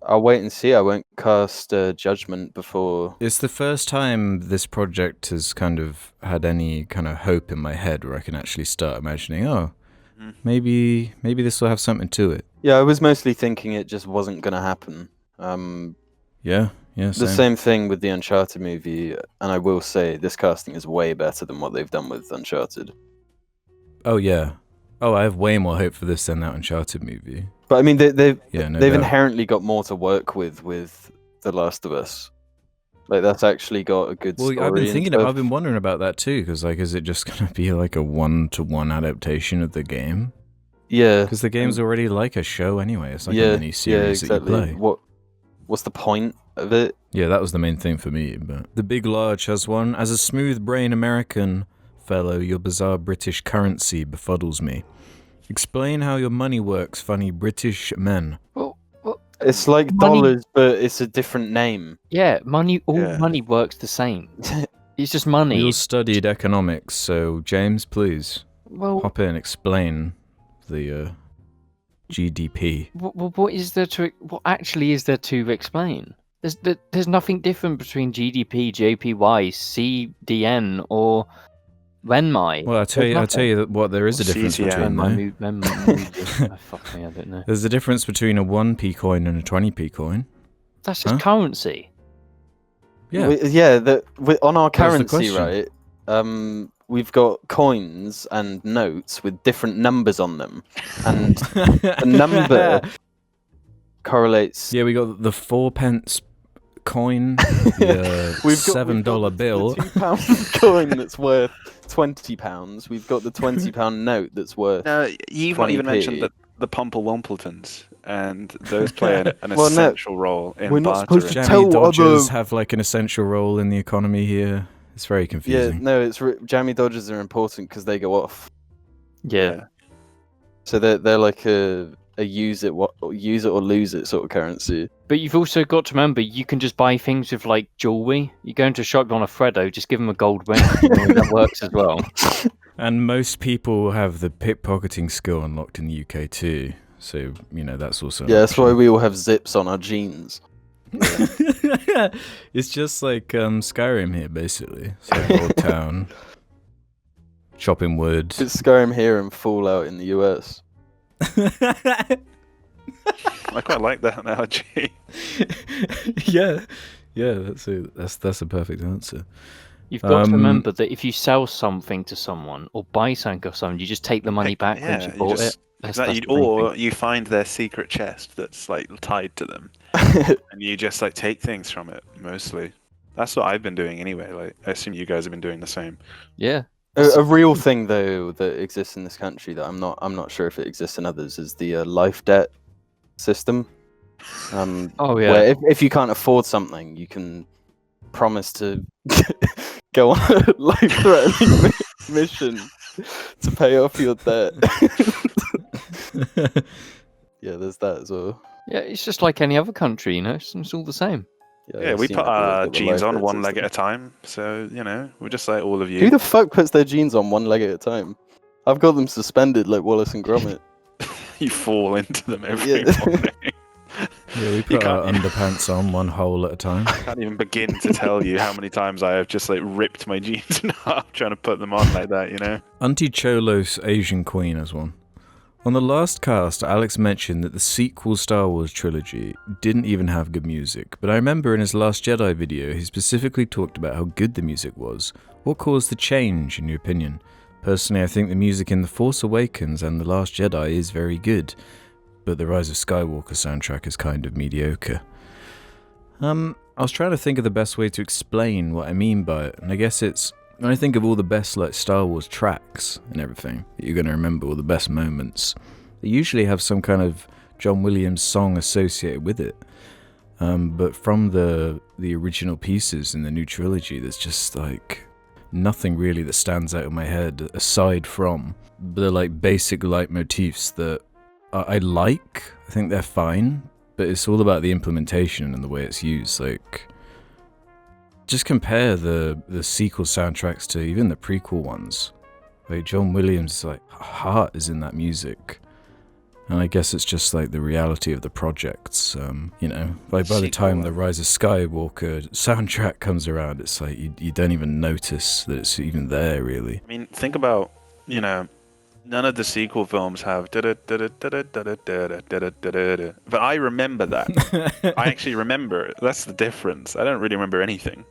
I'll wait and see. I won't cast judgment before. It's the first time this project has kind of had any kind of hope in my head where I can actually start imagining, maybe this will have something to it. Yeah, I was mostly thinking it just wasn't going to happen. Yeah, the same thing with the Uncharted movie, and I will say this casting is way better than what they've done with Uncharted. Oh, yeah. Oh, I have way more hope for this than that Uncharted movie. But I mean, they've doubt. inherently got more to work with The Last of Us. Like, that's actually got a good story. Well, I've been wondering about that too, because like, is it just gonna be like a 1-to-1 adaptation of the game? Yeah, because the game's already like a show anyway. It's like a mini series that you play. What's the point of it? Yeah, that was the main thing for me. But the Big Large has one. As a smooth brain American fellow, your bizarre British currency befuddles me. Explain how your money works, funny British men. Well, it's like money... dollars, but it's a different name. Yeah, money. Money works the same. It's just money. You all studied economics, so James, please hop in, explain the GDP. What actually is there to explain? There's nothing different between GDP, JPY, CDN, or Renmai. Well, I'll tell you what there is a difference between them. Fuck me, I don't know. There's a difference between a 1p coin and a 20p coin. That's just currency. Yeah. On our currency, right? We've got coins and notes with different numbers on them, and the number correlates. Yeah, we got the 4p coin, the $7 bill, the £2 coin that's worth £20. We've got the £20 note that's worth. You've not even mentioned the Pumple-Wumpletons, and those play an essential role in we're not bartering. supposed to Jammy Dodgers have like an essential role in the economy here. It's very confusing. Yeah, no, Jammy Dodgers are important because they go off. Yeah. So they're like a use it or lose it sort of currency. But you've also got to remember, you can just buy things with like jewelry. You go into a shop on a Freddo, just give them a gold ring. That works as well. And most people have the pickpocketing skill unlocked in the UK too. So, that's also... Yeah, that's why we all have zips on our jeans. Yeah. It's just like Skyrim here, basically. It's like an old town. Chopping wood. It's Skyrim here and Fallout in the US. I quite like that analogy. Yeah, that's a perfect answer. You've got to remember that if you sell something to someone or buy something off someone, you just take the money back once you bought it. Or you find their secret chest that's like tied to them, and you just like take things from it. Mostly, that's what I've been doing anyway. Like, I assume you guys have been doing the same. Yeah. A real thing though that exists in this country that I'm not sure if it exists in others is the life debt system. Where if you can't afford something, you can promise to go on a life-threatening mission to pay off your debt. Yeah, there's that as well. Yeah, it's just like any other country, it's all the same. Yeah, we put our jeans on one leg at a time, so, we're just like all of you. Who the fuck puts their jeans on one leg at a time? I've got them suspended like Wallace and Gromit. You fall into them every Yeah. morning. Yeah, we put our underpants on one hole at a time. I can't even begin to tell you how many times I have just like ripped my jeans in half trying to put them on like that, you know? Auntie Cholo's Asian Queen has one. On the last cast, Alex mentioned that the sequel Star Wars trilogy didn't even have good music, but I remember in his Last Jedi video, he specifically talked about how good the music was. What caused the change, in your opinion? Personally, I think the music in The Force Awakens and The Last Jedi is very good, but the Rise of Skywalker soundtrack is kind of mediocre. I was trying to think of the best way to explain what I mean by it, and I guess it's when I think of all the best like Star Wars tracks and everything, you're going to remember all the best moments. They usually have some kind of John Williams song associated with it. But from the original pieces in the new trilogy, there's just like nothing really that stands out in my head aside from the like basic leitmotifs that I like. I think they're fine, but it's all about the implementation and the way it's used. Like, just compare the sequel soundtracks to even the prequel ones. Like John Williams' like heart is in that music, and I guess it's just like the reality of the projects. You know, like by the time the Rise of Skywalker soundtrack comes around, it's like you don't even notice that it's even there, really. I mean, think about, you know, none of the sequel films have but I remember that. I actually remember it. That's the difference. I don't really remember anything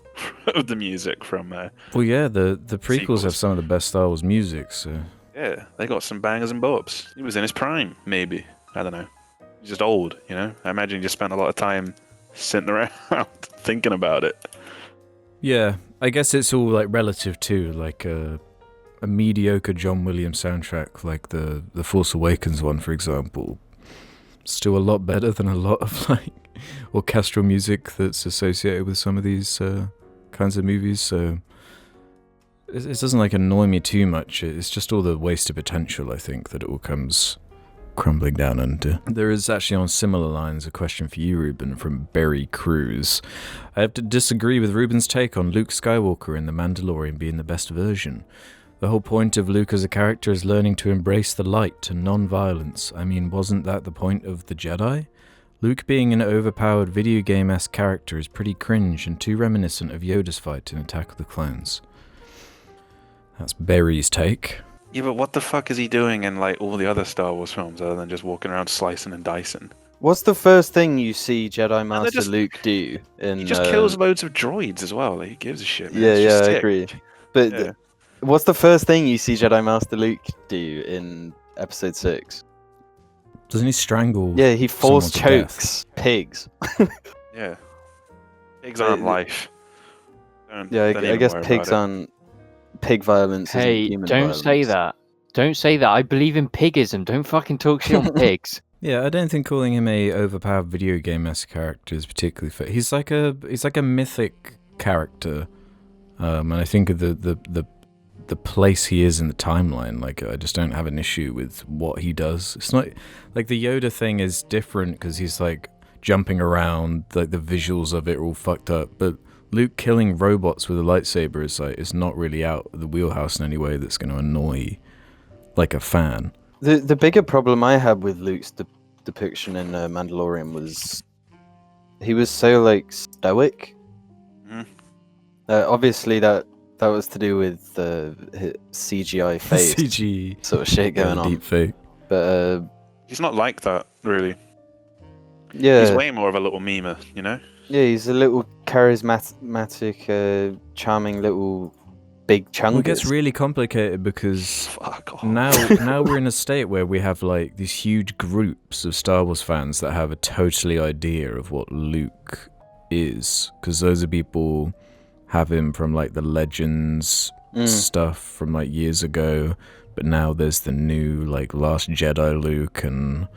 of the music from Well, yeah, the prequels sequels. have some of the best Star Wars music, so yeah, they got some bangers and bops. He was in his prime, maybe. I don't know. He's just old, you know? I imagine he just spent a lot of time sitting around thinking about it. yeah, I guess it's all like relative too. Like a mediocre John Williams soundtrack, like the Force Awakens one, for example, still a lot better than a lot of like orchestral music that's associated with some of these kinds of movies. So it doesn't like annoy me too much. It's just all the wasted potential, I think, that it all comes crumbling down under. There is actually, on similar lines, a question for you, Ruben, from Berry Cruz. I have to disagree with Ruben's take on Luke Skywalker in The Mandalorian being the best version. The whole point of Luke as a character is learning to embrace the light and non-violence. I mean, wasn't that the point of the Jedi? Luke being an overpowered video game-esque character is pretty cringe and too reminiscent of Yoda's fight in Attack of the Clones. That's Berry's take. Yeah, but what the fuck is he doing in like all the other Star Wars films other than just walking around slicing and dicing? What's the first thing you see Jedi Master Luke do? He just kills loads of droids as well. Like, he gives a shit, man. Yeah, It's yeah, just I sick. agree. But Yeah. what's the first thing you see Jedi Master Luke do in Episode 6? Doesn't he strangle? Yeah, he force someone to chokes pigs. Yeah. Pigs aren't life. Yeah, Don't I even guess worry pigs about it. aren't. Pig violence isn't Hey, human don't violence. say that. Don't say that. I believe in pigism. Don't fucking talk shit on pigs. Yeah, I don't think calling him a overpowered video game-esque character is particularly fair. He's like a mythic character, and I think of the place he is in the timeline. Like, I just don't have an issue with what he does. It's not like the Yoda thing is different because he's like jumping around, like the visuals of it are all fucked up. But Luke killing robots with a lightsaber is like, it's not really out of the wheelhouse in any way that's going to annoy like a fan. The bigger problem I had with Luke's depiction in Mandalorian was he was so like stoic. Mhm. Obviously that was to do with the CGI face CG sort of shit going on. deep fake. But He's not like that, really. yeah, He's way more of a little memer, you know? yeah, he's a little charismatic, charming little big chungus. Well, it gets really complicated because Fuck off. now we're in a state where we have like these huge groups of Star Wars fans that have a totally idea of what Luke is, because those are people have him from like the Legends stuff from like years ago, but now there's the new like Last Jedi Luke and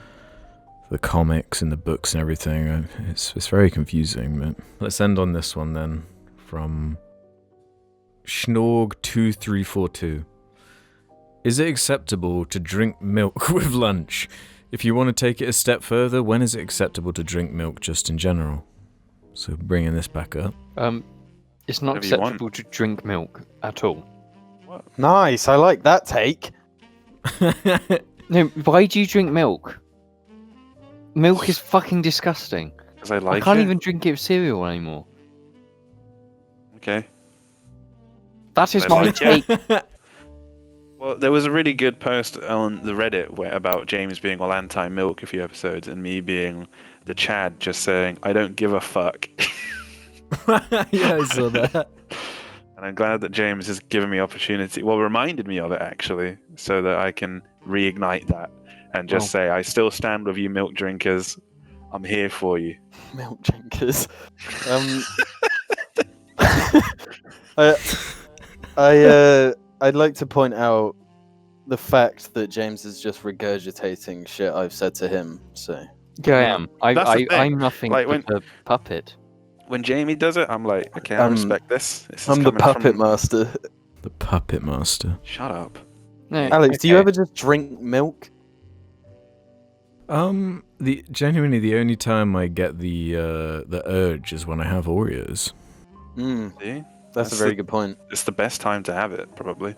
the comics and the books and everything. It's very confusing. But let's end on this one then, from Schnorg2342. Is it acceptable to drink milk with lunch? If you want to take it a step further, when is it acceptable to drink milk just in general? So bringing this back up. It's not Whatever you want. acceptable to drink milk at all. Nice, I like that take. No, why do you drink milk? Milk is fucking disgusting. Because I I like can't it. even drink it with cereal anymore. Okay. That is I my like take. Well, there was a really good post on the Reddit about James being all anti-milk a few episodes, and me being the Chad just saying, I don't give a fuck. Yeah, I saw that. And I'm glad that James has given me opportunity, well, reminded me of it actually, so that I can reignite that and just say, I still stand with you milk drinkers. I'm here for you. Milk drinkers. I'd like to point out the fact that James is just regurgitating shit I've said to him. So Yeah, I am. That's the thing. I'm nothing Like, but a puppet. When Jamie does it, I'm like, okay, I respect this. This is I'm the coming puppet from... master. The puppet master. Shut up. No, Alex, do you okay. ever just drink milk? Genuinely the only time I get the urge is when I have Oreos. See? That's a very good point. It's the best time to have it, probably.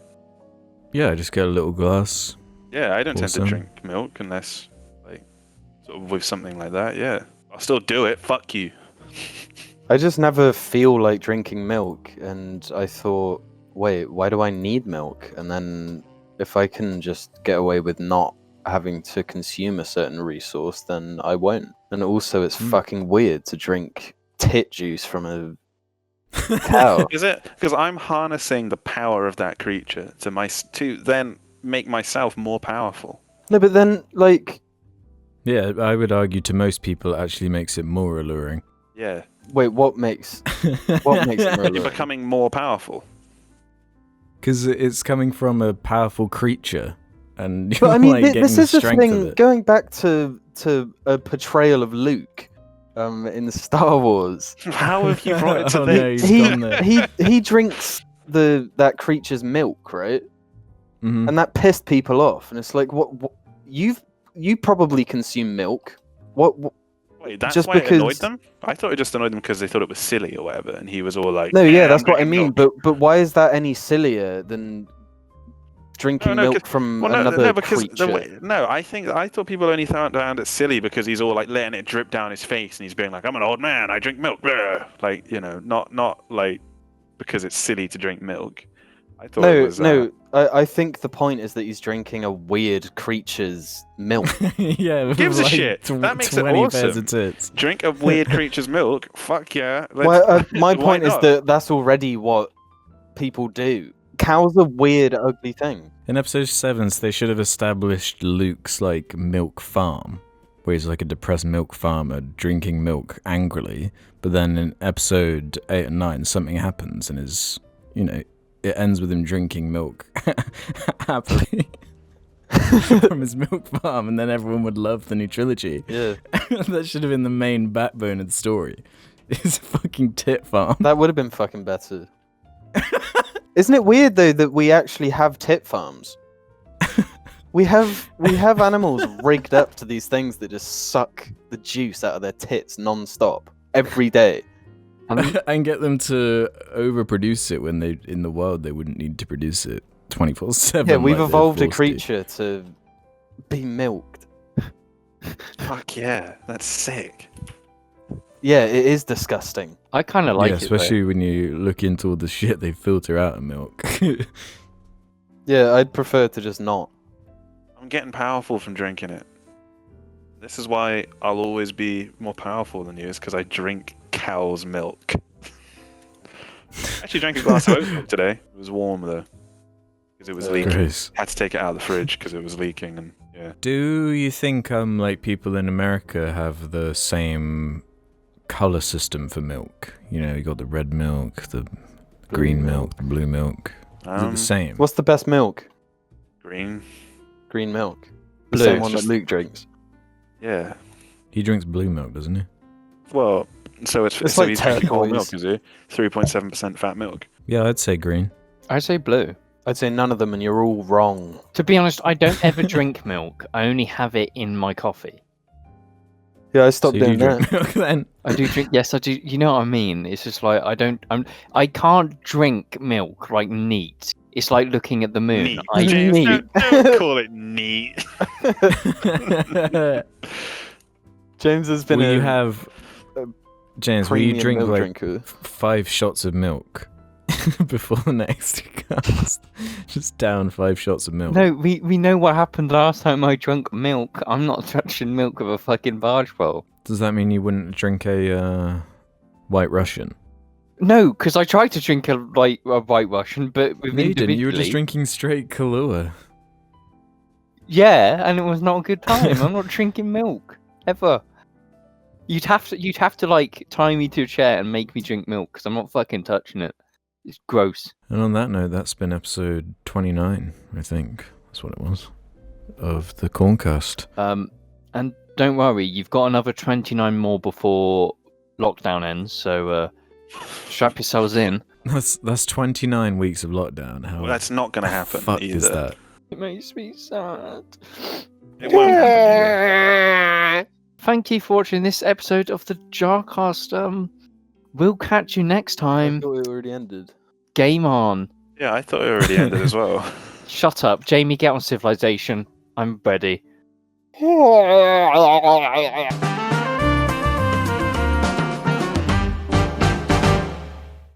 Yeah, I just get a little glass. Yeah, I don't tend to Awesome. drink milk unless, like, sort of with something like that, yeah. I'll still do it, fuck you. I just never feel like drinking milk, and I thought, wait, why do I need milk? And then if I can just get away with not having to consume a certain resource, then I won't. And also, it's fucking weird to drink tit juice from a cow. Is it? Because I'm harnessing the power of that creature to then make myself more powerful. No, but then, like... Yeah, I would argue to most people it actually makes it more alluring. Yeah. Wait, what makes it more You're alluring? becoming more powerful. Because it's coming from a powerful creature, and you're But I mean, like getting this the is the strength of thing. it. Going back to a portrayal of Luke, in Star Wars, How have you brought it to Oh, this? no, he's gone there. he drinks that creature's milk, right? Mhm. And that pissed people off. And it's like, what you probably consume milk. What Wait, that's just why it annoyed because- them? I thought it just annoyed them because they thought it was silly or whatever, and he was all like, No, yeah, I'm that's what I drinking mean. milk." But why is that any sillier than drinking No, milk from Well, another because creature? I thought people only found it silly because he's all like letting it drip down his face, and he's being like, I'm an old man, I drink milk. Blah. Like, you know, not like because it's silly to drink milk. I thought it was, I think the point is that he's drinking a weird creature's milk. Yeah, with gives a like shit? That makes it 20 pairs awesome. of tits. drink a weird creature's milk. Fuck yeah. My why point is not? that that's already what people do. Cows are weird, ugly thing. In episode 7, they should have established Luke's like milk farm, where he's like a depressed milk farmer drinking milk angrily. But then in episode 8 and 9, something happens and it ends with him drinking milk happily from his milk farm, and then everyone would love the new trilogy. Yeah, That should have been the main backbone of the story. It's a fucking tit farm. that would have been fucking better. Isn't it weird though that we actually have tit farms? We have animals rigged up to these things that just suck the juice out of their tits non-stop every day. And get them to overproduce it when they in the wild they wouldn't need to produce it 24/7. Yeah, we've like they're evolved a forced to. creature to be milked. Fuck yeah. That's sick. Yeah, it is disgusting. I kind of like Yeah, it. though. especially when you look into all the shit they filter out of milk. Yeah, I'd prefer to just not. I'm getting powerful from drinking it. This is why I'll always be more powerful than you, is because I drink cow's milk. I actually drank a glass of oat milk today. It was warm though, because it was leaking. Gross. Had to take it out of the fridge because it was leaking, and yeah. Do you think like people in America have the same color system for milk? You know, you got the red milk, the green milk, the blue milk. Is it the same? What's the best milk? Green. Green milk. The Blue. same one Just- that Luke drinks. Yeah. He drinks blue milk, doesn't he? Well, so it's It's so like he's drinking whole milk, turquoise. is he? 3.7% fat milk. Yeah, I'd say green. I say blue. I'd say none of them, and you're all wrong. To be honest, I don't ever drink milk. I only have it in my coffee. Yeah, I So stopped you do doing that. drink milk then? I do drink. Yes, I do. You know what I mean? It's just like I can't drink milk like neat. It's like looking at the moon. Neat. I James, Neat. don't call it neat. James has been will a you have James? Will you premium drink milk like drinker. 5 shots of milk before the next cast? Just down 5 shots of milk. No, we know what happened last time I drank milk. I'm not touching milk with a fucking barge pole. Does that mean you wouldn't drink a White Russian? No, because I tried to drink a White Russian, but with No, you didn't. You were just individually- drinking straight Kahlua. Yeah, and it was not a good time. I'm not drinking milk ever. You'd have to like tie me to a chair and make me drink milk because I'm not fucking touching it. It's gross. And on that note, that's been episode 29, I think. That's what it was. Of the Corncast. And don't worry, you've got another 29 more before lockdown ends. So strap yourselves in. That's 29 weeks of lockdown. How Well, that's not going to happen fuck either. is that? It makes me sad. It won't happen. Thank you for watching this episode of the Jarcast. We'll catch you next I time. thought it already ended. Game on. Yeah, I thought it already ended as well. Shut up. Jamie, get on Civilization. I'm ready.